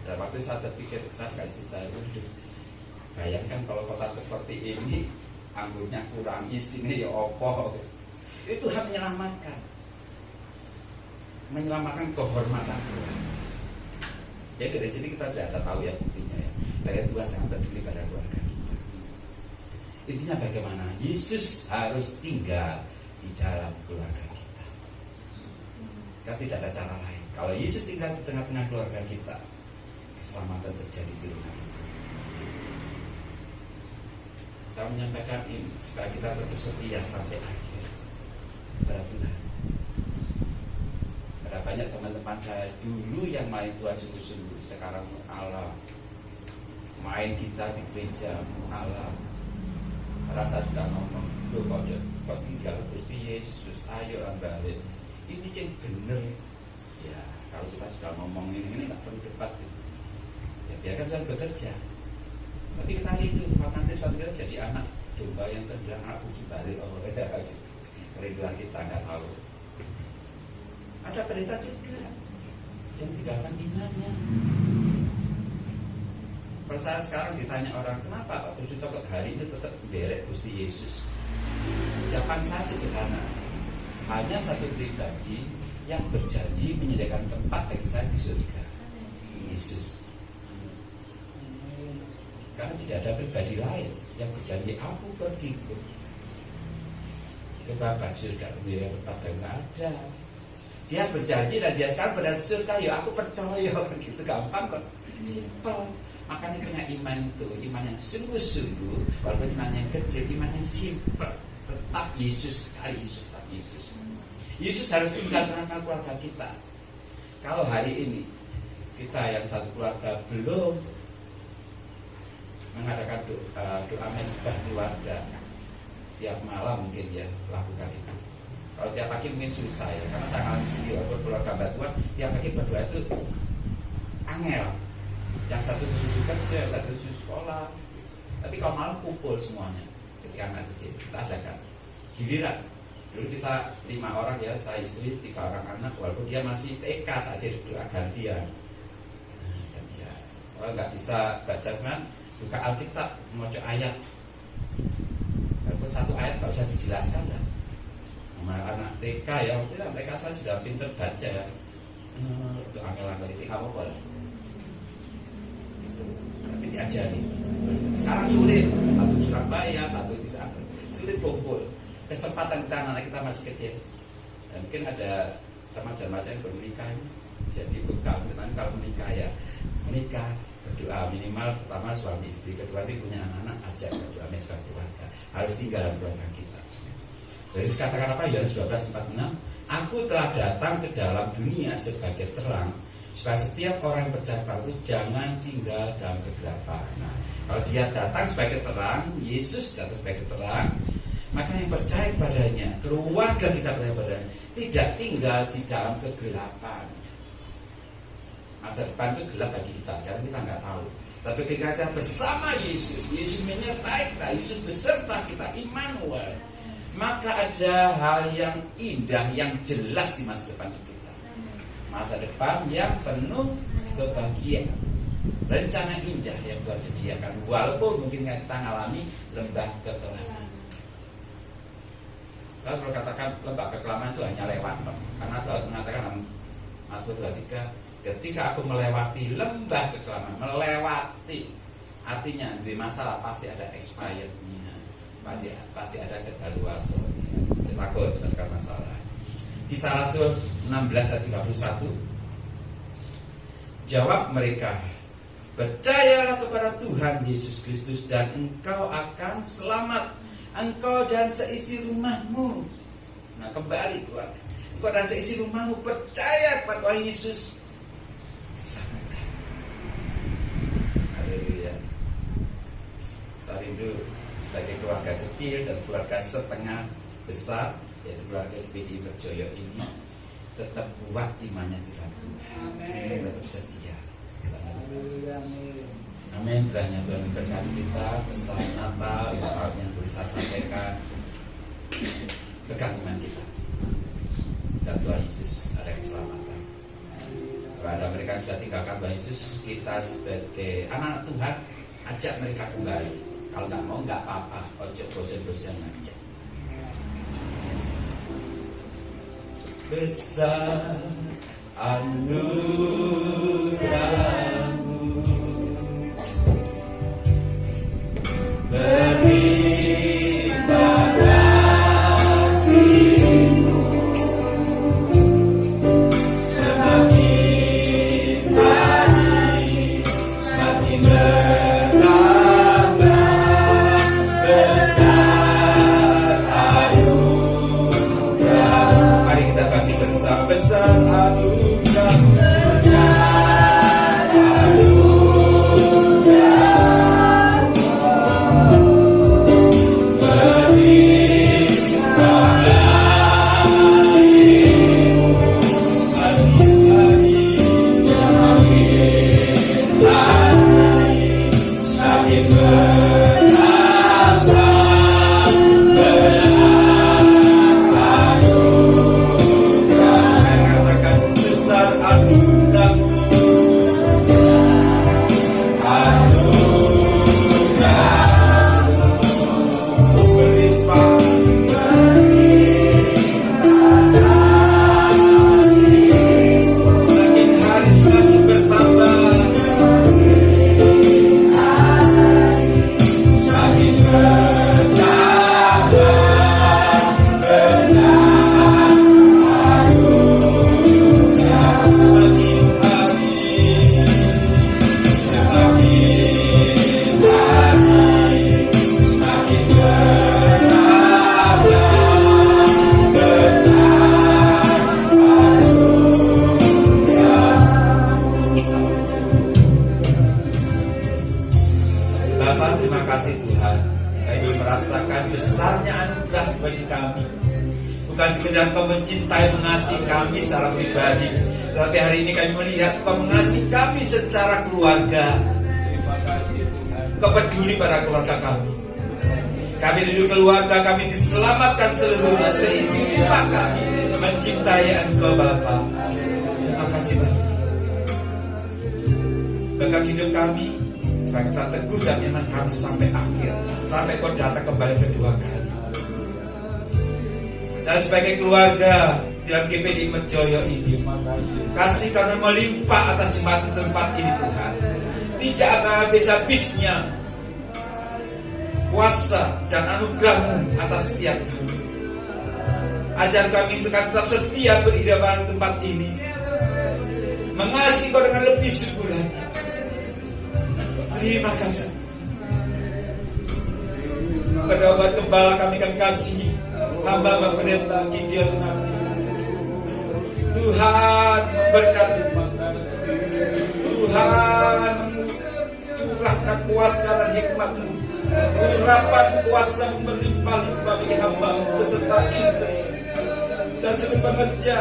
Dan waktu itu saya terpikir, saya bayangkan kalau kota seperti ini anggurnya kurang, isinya ya opo. Itu Tuhan menyelamatkan kehormatan Tuhan. Jadi dari sini kita sudah tahu ya buktinya ya, bahwa Tuhan sangat peduli pada keluarga kita. Intinya bagaimana Yesus harus tinggal di dalam keluarga kita. Kita tidak ada cara lain. Kalau Yesus tinggal di tengah-tengah keluarga kita, keselamatan terjadi di rumah itu. Saya menyampaikan ini supaya kita tetap setia sampai akhir pada Tuhan. Ada banyak teman-teman saya dulu yang main Tuhan sungguh-sungguh, sekarang Allah main kita di gereja Allah. Rasa sudah ngomong, kok tinggal Gusti Yesus, ayo balik. Ini yang bener. Ya kalau kita sudah ngomong ini nggak perlu debat. Ya biarkan Tuhan bekerja. Tapi kita rindu, nanti suatu kali jadi anak domba yang terbilang aku balik oleh gitu. Kerinduan kita nggak tahu. Ada pendeta juga yang tinggalkan imannya. Kalau saya sekarang ditanya orang, kenapa Pak Gusti Tokot hari ini tetap berek Gusti Yesus? Jawaban saya sederhana, hanya satu pribadi yang berjanji menyediakan tempat bagi saya di surga, Yesus. Karena tidak ada pribadi lain yang berjanji aku pergi ke Bapa surga menyediakan tempat, nggak ada. Dia berjanji dan dia sekarang berada di surga, ya aku percaya, gitu gampang kok, simpel. Makanya punya iman itu, iman yang sungguh-sungguh, walaupun iman yang kecil, iman yang simpel, tetap Yesus sekali, Yesus tetap Yesus. Yesus harus tinggal tengah keluarga kita. Kalau hari ini kita yang satu keluarga belum mengadakan doa mesbah keluarga tiap malam, mungkin ya lakukan itu. Kalau tiap pagi mungkin susah ya, karena saya alami sendiri walaupun keluarga batuan tiap pagi berdoa itu angel. Yang satu susu kerja, satu susu sekolah. Tapi kalau malam kumpul semuanya ketika anak kecil kita adakan giliran. Dulu kita 5 orang ya, saya istri 3 orang anak, walaupun dia masih TK saja doa gantian. Gantian. Kalau nggak bisa baca kan, buka Alkitab, membaca ayat. Walaupun satu ayat nggak usah dijelaskan lah. Sama anak TK ya, waktu itu TK saya sudah pintar baca ya. angel-angel itu kamu boleh. Itu, tapi diajari. Sekarang sulit, satu Surabaya, satu di sana, sulit kumpul. Kesempatan kita anak kita masih kecil. Dan mungkin ada remaja-remaja yang belum menikah ini. Jadi bekal kalau menikah ya menikah berdoa minimal pertama suami istri, kedua nanti punya anak-anak ajak berdoa sebagai keluarga. Harus tinggal dalam keluarga kita. Yesus katakan apa? Yohanes 12:46, aku telah datang ke dalam dunia sebagai terang supaya setiap orang yang percaya padaku jangan tinggal dalam kegelapan. Nah, kalau dia datang sebagai terang, Yesus datang sebagai terang, maka yang percaya kepadanya, keluarga kita percaya kepadanya, tidak tinggal di dalam kegelapan. Masa depan itu gelap bagi kita, karena kita nggak tahu. Tapi ketika kita bersama Yesus, Yesus menyertai kita, Yesus beserta kita, Immanuel, maka ada hal yang indah, yang jelas di masa depan kita. Masa depan yang penuh kebahagiaan, rencana indah yang Tuhan sediakan, walaupun mungkin kita mengalami lembah kekelaman. Kalau katakan lembah kekelaman itu hanya lewat, karena Tuhan mengatakan Mazmur 23, ketika aku melewati lembah kekelaman, melewati artinya di masalah pasti ada expirednya, pasti ada kedaluarsaannya. Takut terhadap masalah. Kisah Rasul 16 ayat 31, jawab mereka, percayalah kepada Tuhan Yesus Kristus dan engkau akan selamat, engkau dan seisi rumahmu. Nah kembali keluarga, engkau dan seisi rumahmu percaya kepada Tuhan Yesus, diselamatkan. Haleluya. Saya rindu sebagai keluarga kecil dan keluarga setengah besar, yaitu keluarga PD Berjoyo ini, tetap kuat imannya dalam Tuhan, tetap setia. Amin. Kiranya Tuhan memberkati kita, pesan Natal yang bisa sampaikan, pegang iman kita, dan Tuhan Yesus ada keselamatan. Kalau ada mereka yang sudah tinggalkan Tuhan Yesus, kita sebagai anak Tuhan ajak mereka kembali. Kalau nggak mau nggak apa-apa, ojo bosan-bosan ngajak. Besar anugerahmu, berlimpah kasih-Mu, semakin hari semakin bertambah besar anugerah. Mari kita bagi bersama, besar anugerah. Bukan sekedar Kau mencintai, mengasihi kami secara pribadi, tetapi hari ini kami melihat Kau mengasihi kami secara keluarga. Kau peduli pada keluarga kami. Kami rindu keluarga kami diselamatkan seluruhnya, seisi rumah kami mencintai Engkau Bapa. Terima kasih Bapa. Pegang hidup kami, supaya kita teguh dan iman kami sampai akhir, sampai Kau datang kembali kedua kali. Dan sebagai keluarga dalam GPD Merjoyo ini. Kasih karena melimpah atas jemaat tempat ini Tuhan. Tidak akan habis-habisnya kuasa dan anugerah-Mu atas setiap kami. Ajar kami untuk tetap setia beribadah tempat ini, mengasihi Kau dengan lebih sungguh lagi. Terima kasih. Pada obat gembala kami akan kasih hamba pendeta Gideon Sunardi. Tuhan memberkati, Tuhan mencurahkan kuasa dan hikmat-Mu, urapan kuasa berlimpah-limpah bagi hamba-Mu beserta istri dan seluruh pekerja.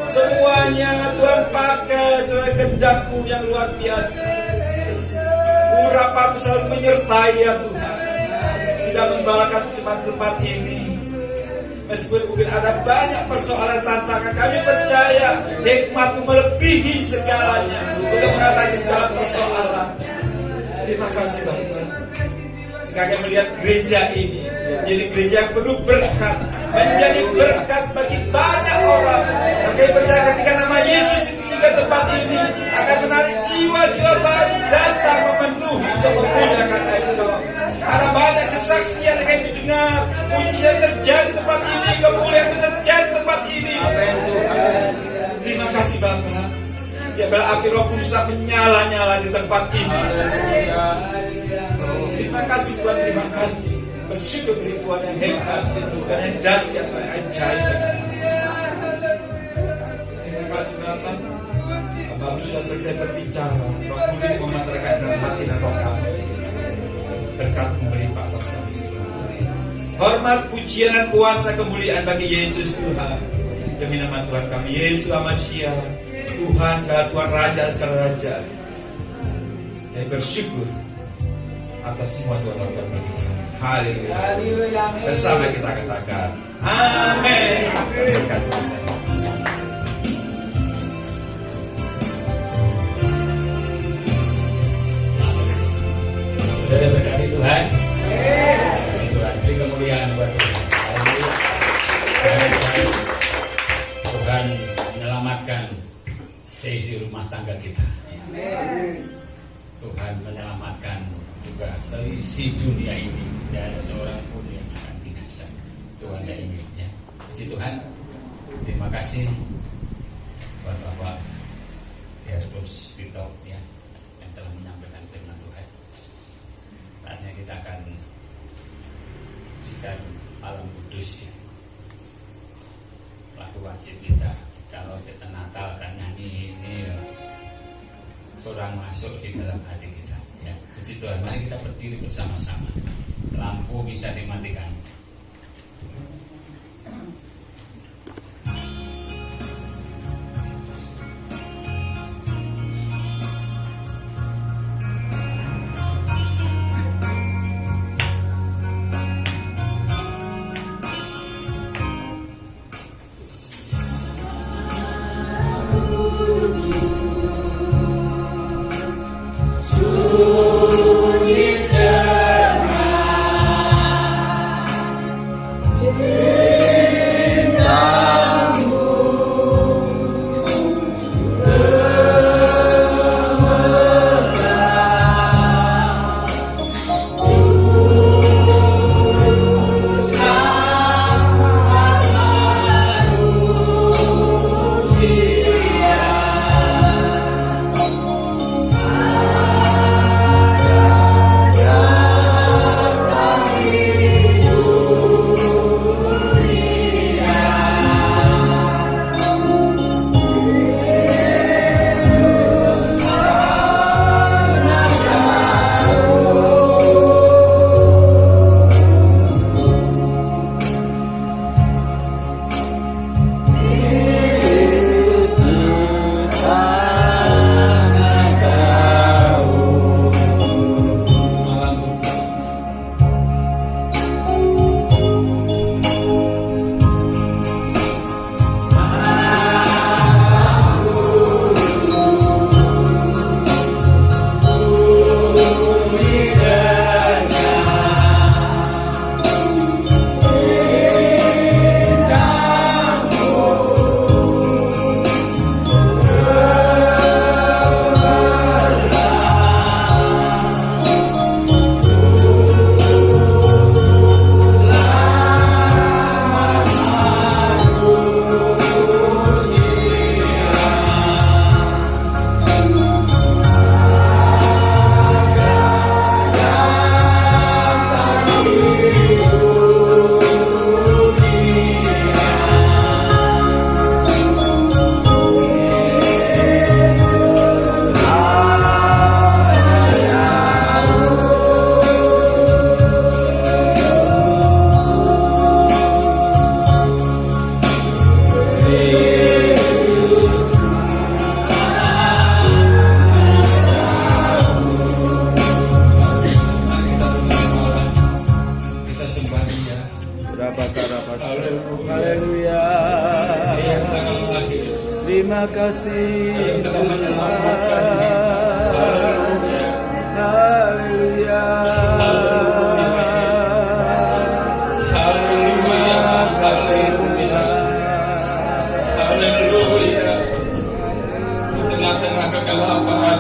Semuanya Tuhan pakai sesuai kehendak-Mu yang luar biasa. Urapan-Mu selalu menyertai ya Tuhan. Tidak membalakan tempat-tempat ini. Meskipun mungkin ada banyak persoalan tantangan, kami percaya hikmat-Mu melebihi segalanya untuk mengatasi segala persoalan. Terima kasih Bapak. Sekarang melihat gereja ini jadi gereja yang penuh berkat, menjadi berkat bagi banyak orang. Kami percaya ketika nama Yesus ditinggikan tempat ini akan menarik jiwa-jiwa baru datang memenuhi untuk memuliakan Engkau. Ada banyak kesaksian yang kami dengar, mujizat terjadi di tempat ini, kemuliaan terjadi di tempat ini. Terima kasih Bapak. Ya bila api Roh Kudus tak menyala-nyala di tempat ini. Terima kasih Tuhan, terima kasih. Bersyukur beri Tuhan yang hebat dan yang dahsyat dan yang ajaib. Terima kasih Bapak. Bapak sudah selesai berbicara. Roh Kudus memantarkan dalam hati dan roh kami. Berkat-Mu melimpah atas kami semua. Hormat, pujian dan kuasa kemuliaan bagi Yesus Tuhan. Demi nama Tuhan kami Yesus Amasya, Tuhan segala Tuhan Raja segala Raja. Kami bersyukur atas semua Tuhan lakukan bagi kami. Haleluya. Bersama kita katakan amin. Berkat Tuhan. Sudah berkati Tuhan. Tuhan beri kemuliaan buat Tuhan. Tuhan menyelamatkan seisi rumah tangga kita. Tuhan menyelamatkan juga seisi dunia ini. Tidak ada seorang pun yang akan binasa. Tuhan tidak ingin ya. Puji Tuhan. Terima kasih buat Bapak Herbus Tito ya, yang telah menyampaikan firman Tuhan. Saatnya kita akan musikan Alam Kudus ya. Lagu wajib kita. Kalau kita Natal kan nyanyi ini ya, kurang masuk di dalam hati kita ya. Puji Tuhan, mari kita berdiri bersama-sama. Lampu bisa dimatikan. Yeah. Haleluya. Terima kasih Tuhan. Haleluya. Haleluya. Di tengah-tengah kegelapan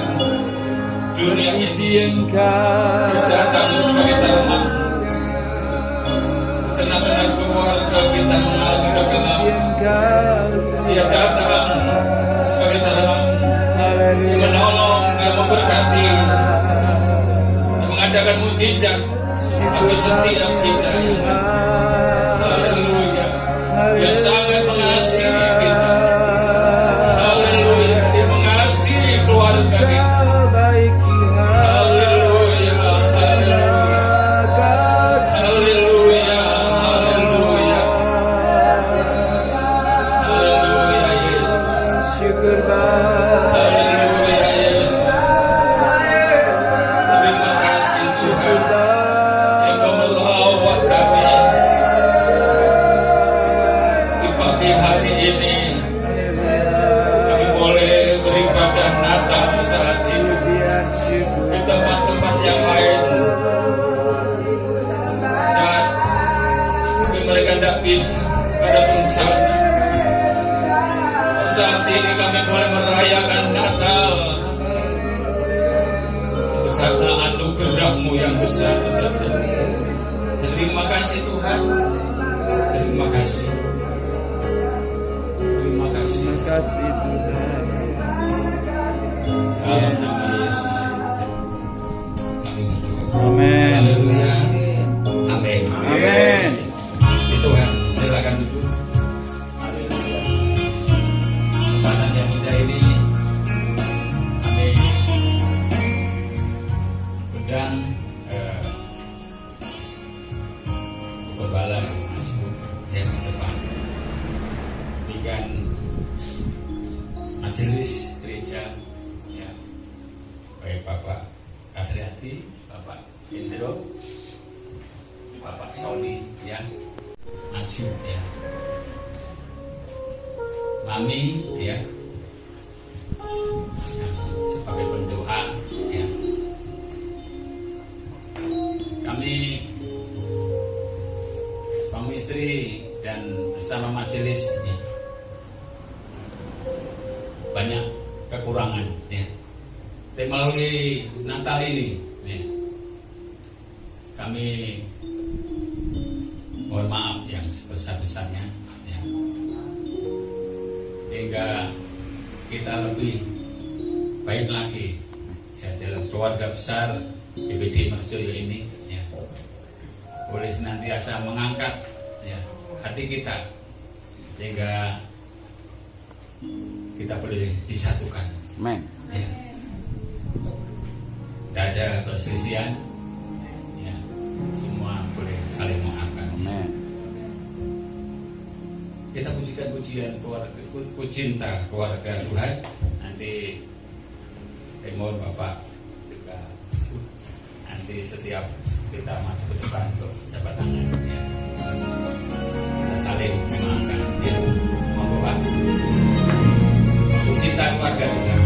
dunia ini Engkau datang sebagai terang. Di tengah-tengah keluarga kita mengalami kegelapan, Dia datang sebagai terang. Dia menolong, Dia memberkati, Dia mengadakan mujizat bagi setiap kita. Haleluya. Dia sangat mengasihi kita. Haleluya. Dia mengasihi keluarga kita. Haleluya. Haleluya. Haleluya. Haleluya. Haleluya Yesus. syukur Bapa. Haleluya Yesus. Terima kasih Tuhan yang Kau melawat kami di pagi hari ini. Kami boleh beribadah Natal saat ini di tempat-tempat yang lain, dan tapi mereka tidak bisa pada sana. Saat ini kami boleh merayakan Natal itu karena anugerah-Mu yang besar saja. Terima kasih Tuhan. Terima kasih. Terima kasih. Terima kasih Tuhan. Dalam nama Yesus kami berdoa. Amin. Haleluya. Amin. Amin. Tuhan, silakan duduk. Haleluya. Kesempatan yang indah ini kami undang Pembalap masuk yang di depan. Berikan majelis gereja, ya, baik Bapak Kasriati, Bapak Indro, Bapak Soli, ya, maju, ya, Mami, ya, yang sebagai pendoa, ya. Kami suami istri dan bersama majelis, ya, banyak kekurangan, ya. Tapi melalui Natal ini, ya, kami mohon maaf yang sebesar-besarnya, ya, sehingga kita lebih baik lagi, ya, dalam keluarga besar BPD Mercusuar ini, ya, boleh senantiasa mengangkat, ya, hati kita sehingga kita boleh disatukan. Amin. Ya. Tidak ada perselisihan, ya, semua boleh saling memaafkan. Amin. Kita pujikan pujian keluarga, cinta keluarga Tuhan. Nanti mohon Bapak juga nanti setiap kita maju ke depan untuk jabat tangan, ya. Kita saling memaafkan, ya. Monggo Pak. Cinta keluarga Tuhan.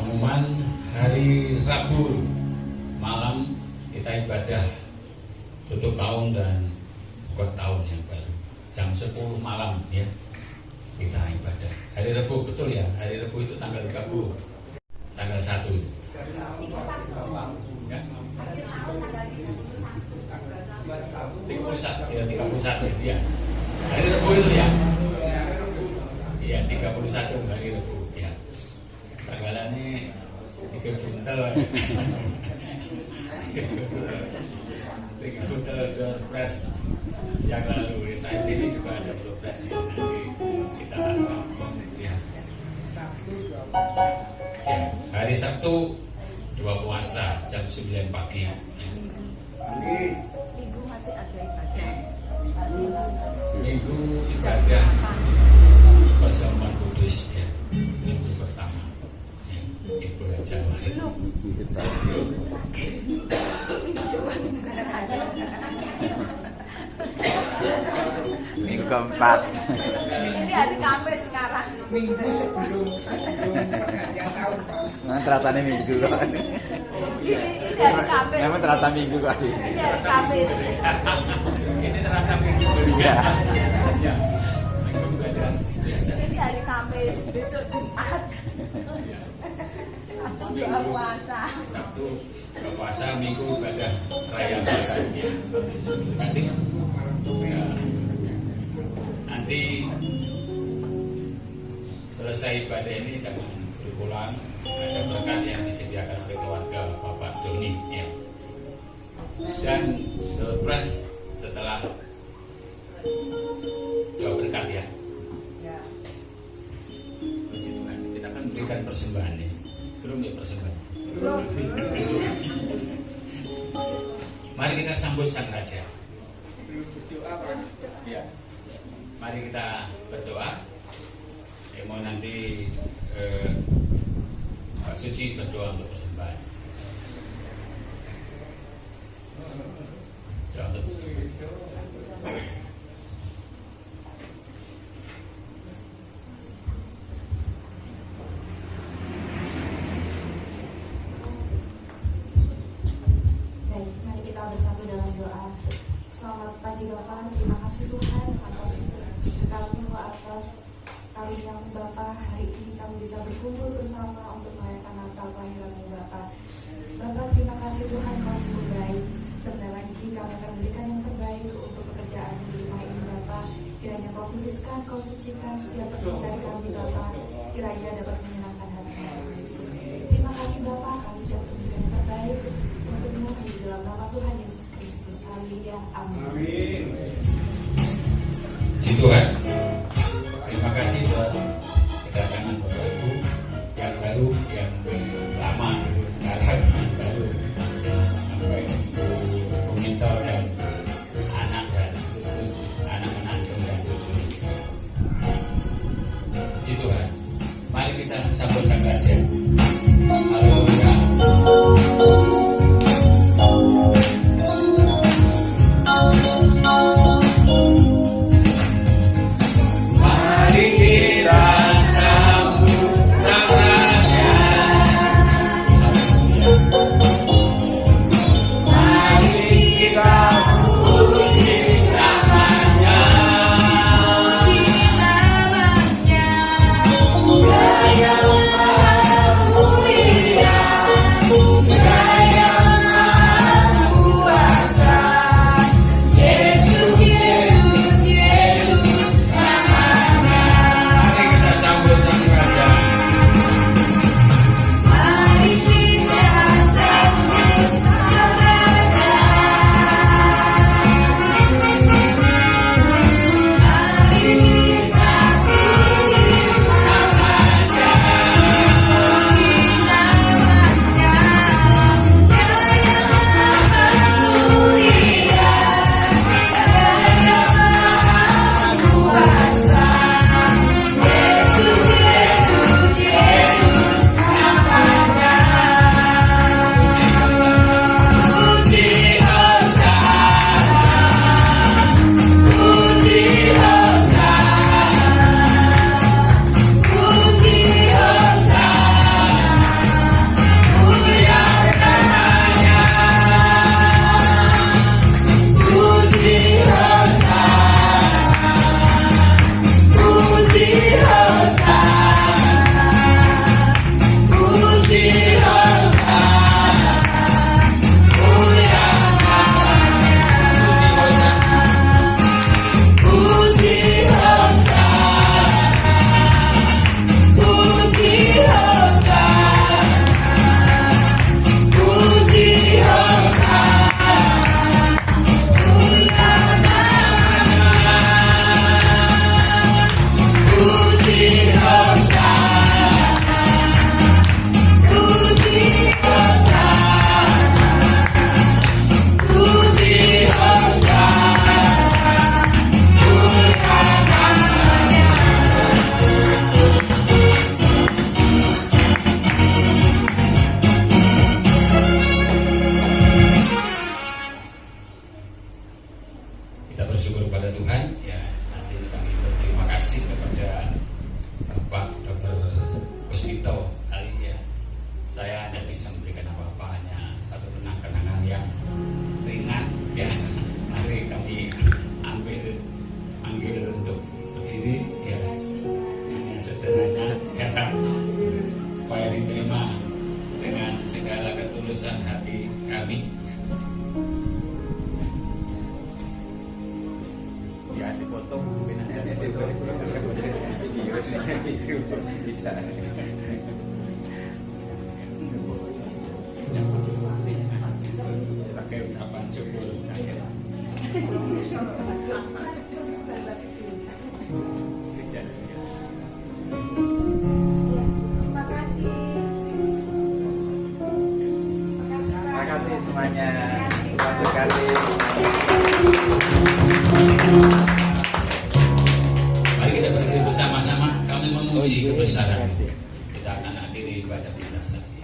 pengumuman hari Rabu malam kita ibadah tutup tahun dan buat tahun yang baru jam 10 malam ya kita ibadah. Hari Rabu betul ya, hari Rabu itu tanggal 30, tanggal 1 ya. 31 ya. Hari Rabu itu ya. Iya 31 hari Rabu ya. Tanggalannya 3 buntel. 3 buntel doorpress yang lalu. Saat ini juga ada doorpress yang nanti kita ya. Ya, hari Sabtu 2 puasa jam 9 pagi. Ya. Minggu masih ada ibadah. Minggu ibadah persembahan kudus ya. Minggu pertama ya. Ibu Raja Mari. Minggu keempat. Ini hari Kamis sekarang. Minggu sebelum pergantian tahun. Memang terasanya minggu kok. Ini hari Kamis. Memang terasa minggu kok. Ini hari Kamis. Ini terasa minggu. Iya. Ya. Minggu ibadah biasa. Ini hari Kamis, besok Jumat. Sabtu doa puasa. Sabtu puasa, Minggu ibadah raya besar ya. Nanti ya, nanti selesai ibadah ini jangan berpulang, ada berkat yang disediakan oleh keluarga Bapak Doni ya. Dan doorpress setelah doa berkat ya. Puji Tuhan, kita akan berikan persembahan ya. Belum ya persembahan. Mari kita sambut Sang Raja. Ya. Mari kita berdoa. Mau nanti Pak Suci berdoa untuk persembahan. Doa untuk persembahan. Baik, mari kita bersatu dalam doa. Selamat pagi Bapak, terima kasih Tuhan atas berkat-Mu, atas karunia-Mu Bapak. Hari ini kami bisa berkumpul bersama untuk merayakan Natal kelahiran-Mu Bapak. Bapak, terima kasih Tuhan, Kau sungguh baik. Sebentar lagi kami akan memberikan yang terbaik untuk pekerjaan di rumah ini Bapak. Kiranya Kau kuduskan, Kau sucikan setiap perbuatan kami Bapak. Kiranya dapat menyenangkan hati Tuhan Yesus. Terima kasih Bapak, kami siap untuk memberikan yang terbaik untuk-Mu di dalam nama Tuhan Yesus Kristus. Haleluya. Amin. Puji Tuhan. Terima kasih buat kedatangan Bapak Ibu yang baru, yang lama, sekarang yang baru, sampai Ibu Minto dan anak dan cucu, anak menantu dan cucu. Puji Tuhan. Mari kita sambut Sang Raja. Haleluya. Mari kita sambut Sang Raja. Mari kita puji namanya. Puji namanya. Dia yang maha mulia. ketulusan hati kami. Ya, dipotong bisa. Pakai ucapan syukur. Terima kasih. Terima kasih semuanya. Tuhan berkati. Mari kita berdiri bersama-sama. Kami memuji kebesaran. Terima kasih. Kita akan akhiri ibadah kita saat ini.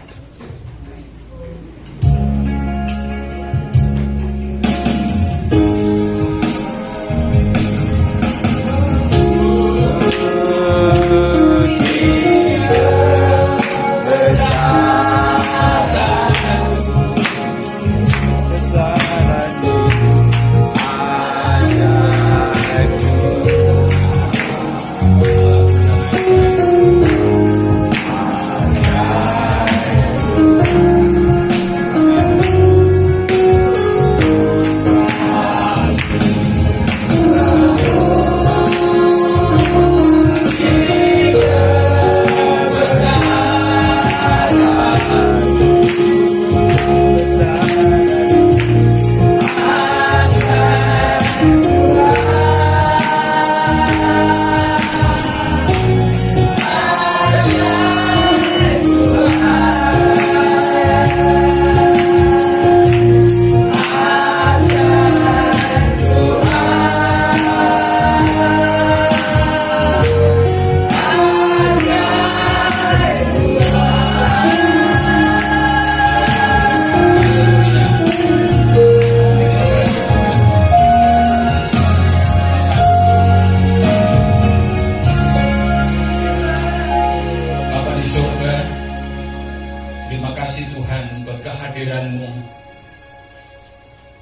kehadiran-Mu,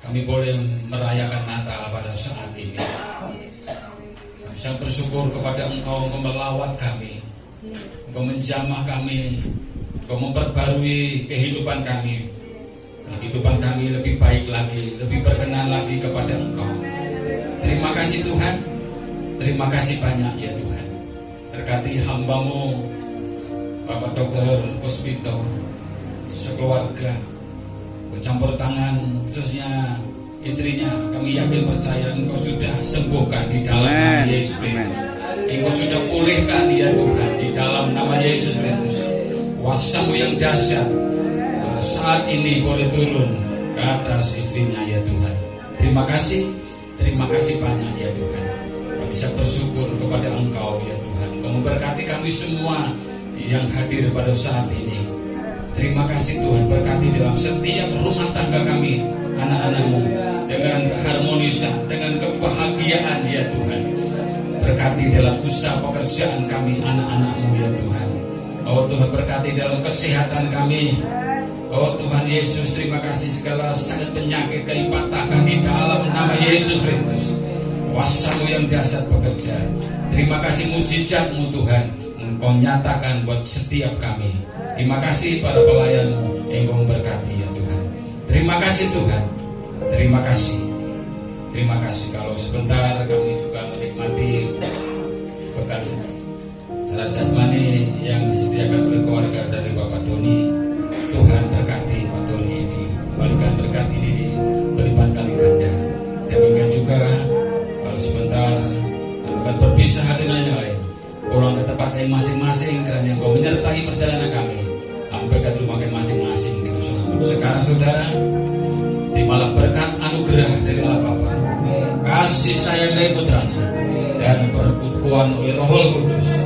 kami boleh merayakan Natal pada saat ini. Kami sangat bersyukur kepada Engkau, Engkau melawat kami, Engkau menjamah kami, Engkau memperbarui kehidupan kami. Kehidupan kami lebih baik lagi, lebih berkenan lagi kepada Engkau. Terima kasih Tuhan, terima kasih banyak ya Tuhan. Berkati hamba-Mu Bapak Dr. Puspito, sekeluarga, bercampur tangan khususnya istrinya. Kami yakin percaya Engkau sudah sembuhkan di dalam nama Yesus Kristus. Engkau sudah pulihkan ya Tuhan di dalam nama Yesus Kristus. Kuasa-Mu yang dahsyat saat ini boleh turun ke atas istrinya ya Tuhan. Terima kasih banyak ya Tuhan. Kami bisa bersyukur kepada Engkau ya Tuhan. Engkau memberkati kami semua yang hadir pada saat ini. Terima kasih Tuhan, berkati dalam setiap rumah tangga kami, anak-anak-Mu, dengan keharmonisan, dengan kebahagiaan ya Tuhan. Berkati dalam usaha pekerjaan kami, anak-anak-Mu ya Tuhan. Oh Tuhan, berkati dalam kesehatan kami. Oh Tuhan Yesus, terima kasih segala sakit penyakit kami patahkan di dalam nama Yesus Kristus. Kuasa-Mu yang dahsyat bekerja. Terima kasih mujizat-Mu Tuhan, Engkau nyatakan buat setiap kami. Terima kasih pada pelayan-Mu yang Engkau memberkati ya Tuhan. Terima kasih Tuhan. Terima kasih. Terima kasih. Kalau sebentar kami juga menikmati bekal secara jasmani yang disediakan oleh keluarga dari Bapak Doni. Tuhan berkati Pak Doni ini, kembalikan berkat ini berlipat kali ganda. Demikian juga kalau sebentar kami akan berpisah dengan yang lain, pulang ke tempat yang masing-masing, karena Engkau menyertai perjalanan kami sampai ke rumah masing-masing di Nusantara. Sekarang saudara, terimalah berkat anugerah dari Allah Bapa, kasih sayang dari Putranya, dan pertumbuhan oleh Roh Kudus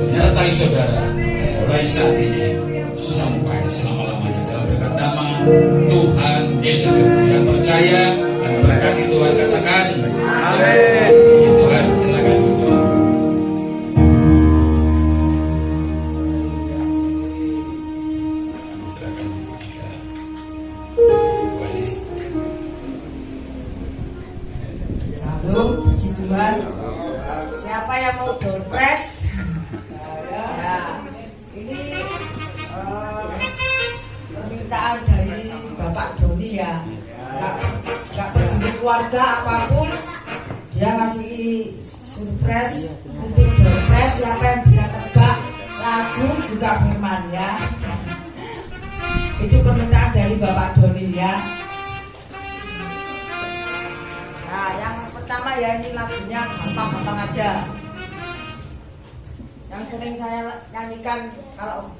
menyertai saudara mulai saat ini sampai selama-lamanya dalam berkat nama Tuhan Yesus Kristus. Yang percaya dan berkati Tuhan katakan amin. Tuhan silakan duduk. Silakan Wanis. Salam, puji Tuhan. Siapa yang mau doorpress? Ya, ini permintaan dari ya. Nggak peduli keluarga apapun, dia ngasih surprise untuk surprise. Siapa yang bisa tebak lagu juga firman ya. Itu permintaan dari Bapak Doni ya. Nah, yang pertama ya, ini lagunya gampang-gampang aja. Yang sering saya nyanyikan kalau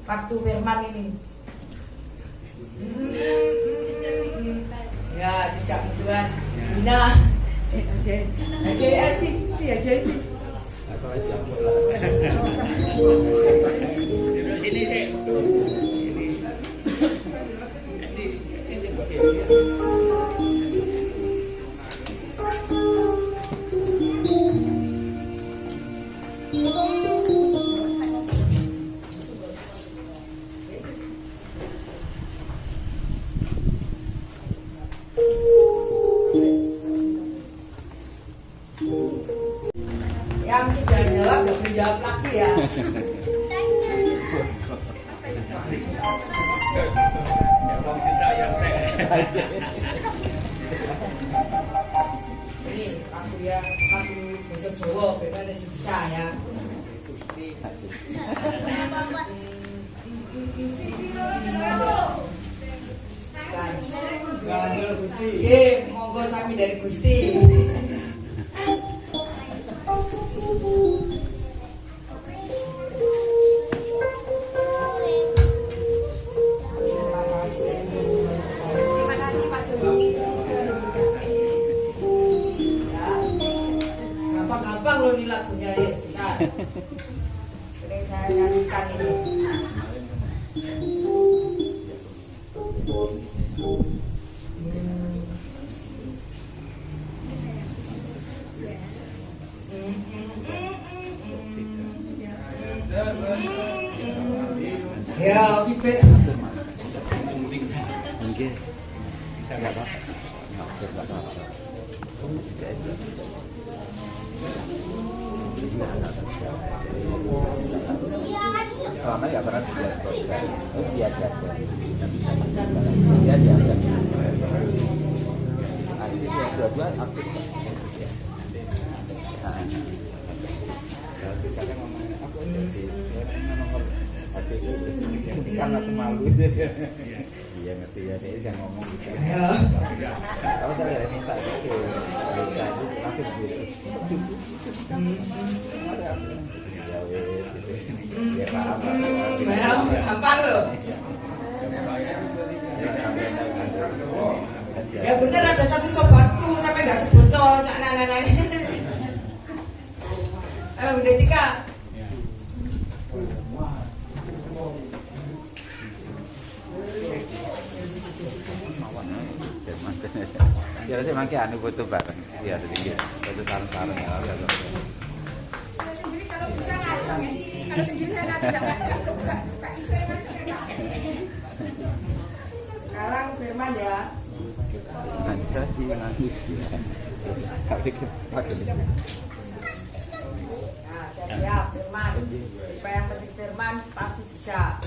waktu firman ini. Ya, jejak Tuhan. Bina. Aja. Sini deh. Yang sudah jawab nggak boleh jawab lagi ya. Ini lagu ya, lagu bahasa Jawa, beda dari bisa ya. Oke, monggo sami dari Gusti. Gampang-gampang loh ini lagunya ya. Nah, ini saya nyanyikan ini. Ya, pipet. Mungkin bisa nggak Pak? Nggak apa-apa. Selama nggak pernah biasa aja. Dia diajak. Akhirnya dua-dua aktif. Kita ngomongin aku jadi nomor hati itu kan aku malu iya ngerti ya dia kan ngomong gitu kalau saya minta gitu mereka itu langsung gitu dia paham Gampang loh. Ya bener ada satu sobatku sampai nggak sebut no anak-anak ini. Udah Tika. Ya saya makin anu foto bareng. Ya sedikit foto sarung-sarung ya. Saya sendiri kalau bisa ngacung ya. Kalau sendiri saya nanti nggak ngacung kebuka. Sekarang firman ya. Jadi nangis ya. Tapi pakai. Nah, siap firman. Siapa yang penting firman pasti bisa.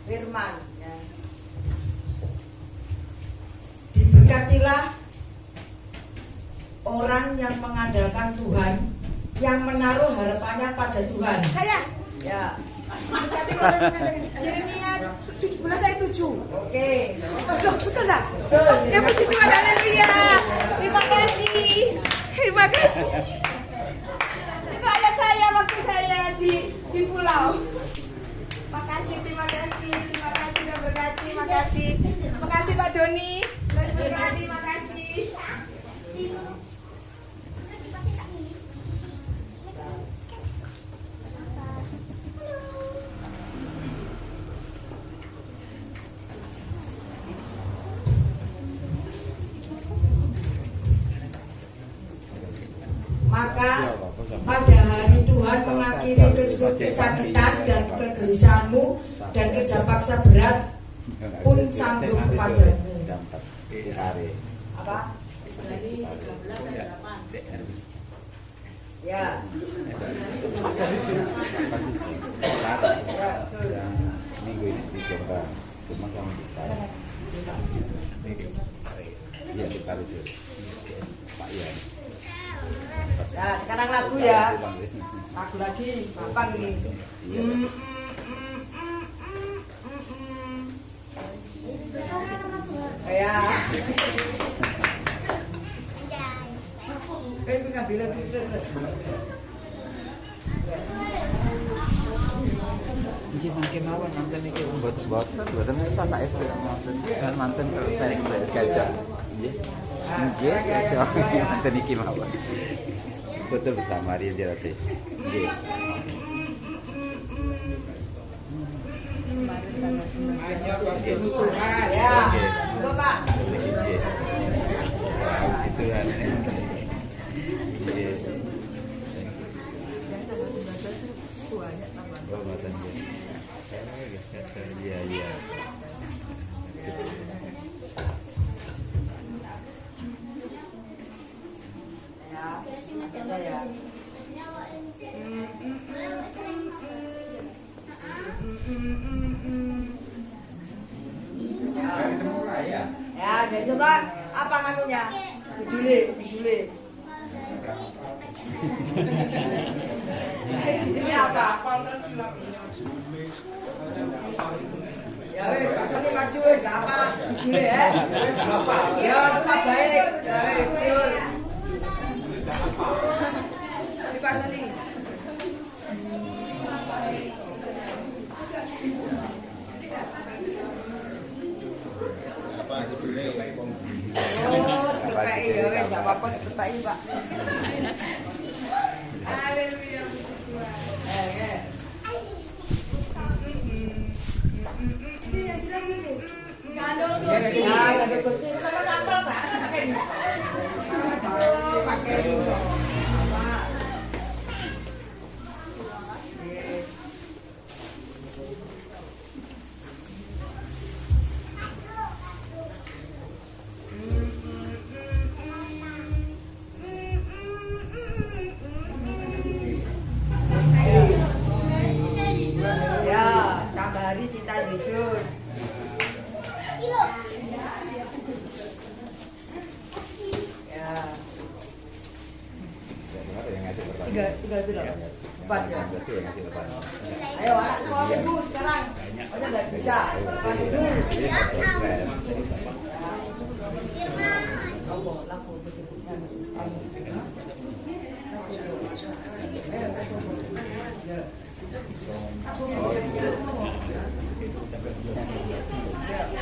Firman ya. Diberkatilah orang yang mengandalkan Tuhan, yang menaruh harapannya pada Tuhan. Saya. Ya. Berkati orang Yeremia 17 ayat 7. Oke. Loh, betul tak? Betul. Ya puji Tuhan, haleluya. Terima kasih. Terima kasih. Itu ayat saya waktu saya di pulau. Terima kasih sudah berkati, terima kasih Pak Doni, berkati, terima kasih. Maka pada hari Tuhan mengakhiri kesakitan dan kegelisahanmu dan kerja paksa berat pun sanggup kepadamu. Apa? Ya. sekarang yang minggu ini di Jombang, cuma kamu di Palu. Iya di Palu dulu. Pak Ian. Ya, sekarang lagu ya. Lagu lagi, papan ini. Iya. Ya. Ini ngambil lagi. Nggih mangke mawon nonton iki mboten usah tak nonton. Kan manten terus saya gajah. Nggih. Nggih, nonton iki mawon. Betul bersama Ria Dirasi. Nggih. Ya, itu Pak. Nggih. Itu kan. Nggih. Oh, ngoten nggih. Iya, iya. Ya. Ya, jadi coba apa nganunya? Judulnya. Judulnya apa? Ya wes, ini maju enggak apa judulnya ya. Ya, tetap baik. Baik, betul. Ini Pak Sani. Oh, dipepai ya wes, enggak apa-apa dipepai, Pak. Haleluya. Ya, kabari cinta Yesus. Ya. Tinggal itu loh. Empat ya. Ayo anak sekolah minggu sekarang. Oh nggak bisa. Sekolah minggu.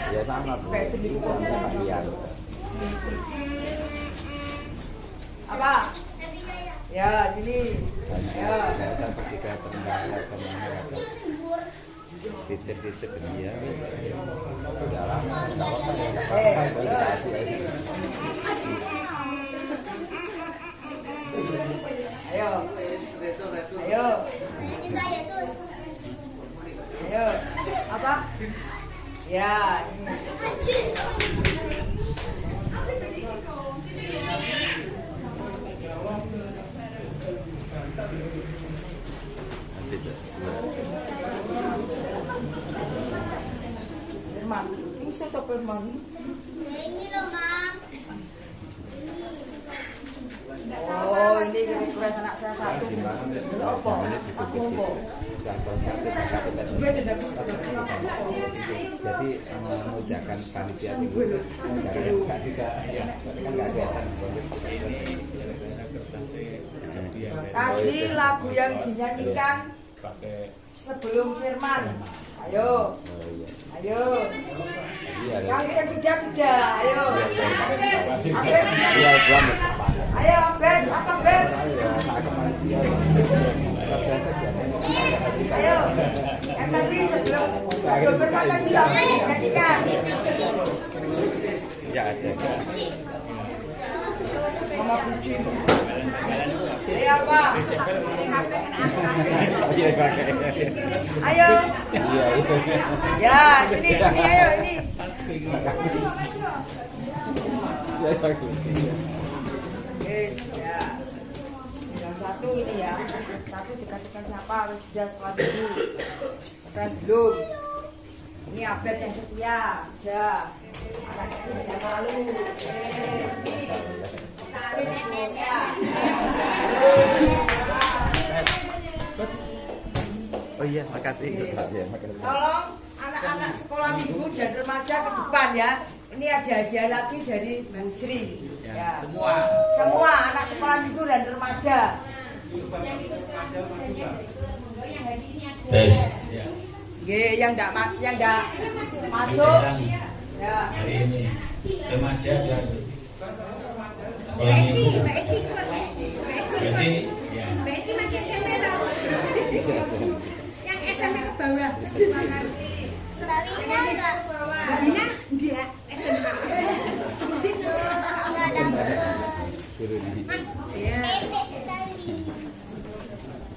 Ya sama Bu. Iya. Apa? Ya sini. Ya. Saya ketika pendengar titip dia. Dalam Ayo. Ayo. Ayo. Apa? Ya. Firman, ini siapa Firman? Ini loh, Mam. Oh, ini request anak saya satu. Apa? Aku apa? Jadi mengucapkan panitia itu enggak juga kan enggak ada. Tadi lagu yang dinyanyikan sebelum firman. Ayo. Ayo. Yang sudah. Ayo. Ayo, Ben. Apa Ben? Ayo. Yang tadi sebelum firman tadi lagu dinyanyikan. Ya ada. Mama bucin. Ini apa? Ayo. Iya itu. Ya, sini ayo ini. Yes, ya. Tinggal satu ini ya. Satu dikasihkan siapa? Wis sudah sekolah dulu. Keren belum? Ini Abed yang setia. Sudah. Anak itu yang malu. Ini. Tarik semuanya. Oh iya, makasih. Ya, makasih. Tolong anak-anak sekolah minggu dan remaja ke depan ya. Ini ada hadiah lagi dari Bu Sri. Ya. Semua anak sekolah minggu dan remaja. Tes. Yang enggak masuk. Ya. Hari ini remaja dan sekolah minggu. Jadi, ya. Beci masih SMP tau. Yang SMP ke bawah. Terima kasih. Mbak Wina enggak? Mbak Wina enggak SMA. Enggak dapet. Mas, ya. Pendek sekali.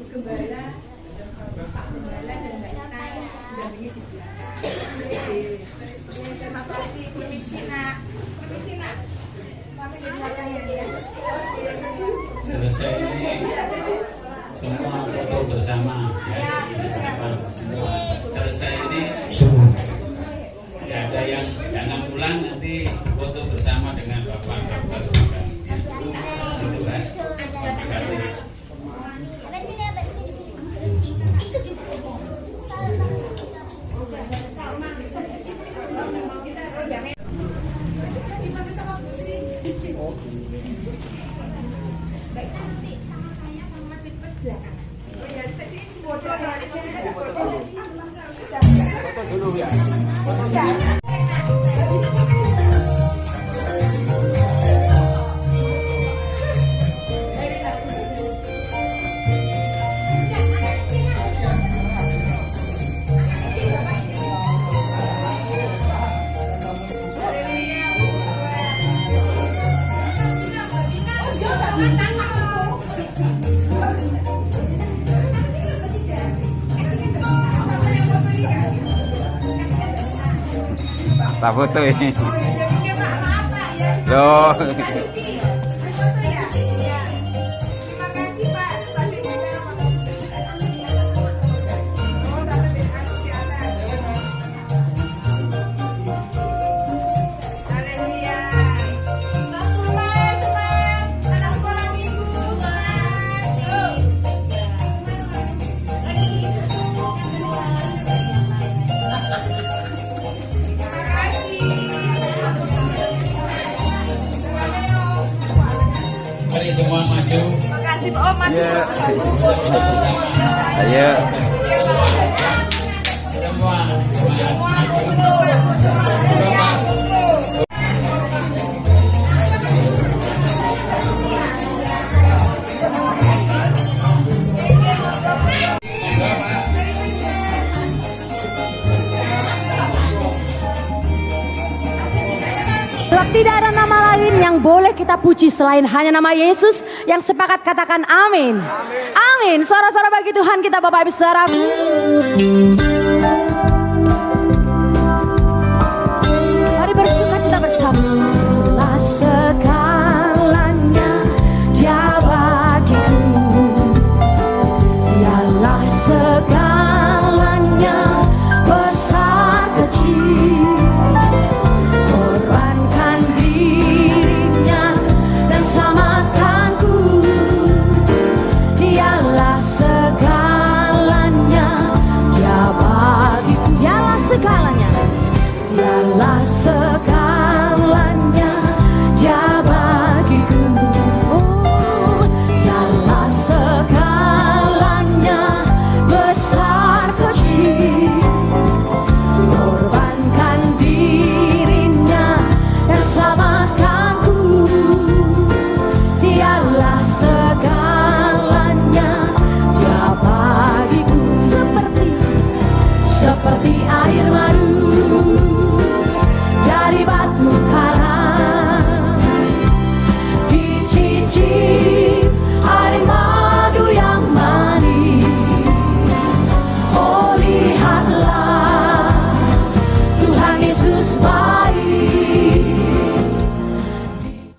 Gembala. Pak Gembala dan Mbak Ina mendampingi di belakang. Terima kasih. Permisi nak. Permisi nak. Kami di belakang ya. Selesai ini semua foto bersama ya. Semua selesai ini tidak ada yang jangan pulang, nanti foto bersama dengan bapak-bapak juga. Itu kan. Tak foto ini. Loh. Mari semua maju. Makasih Pak Om, maju. Ayo. Semua maju. Tidak ada nama lain yang boleh kita puji selain hanya nama Yesus. Yang sepakat katakan amin. Amin. Suara-suara bagi Tuhan kita Bapak Ibu Saudara.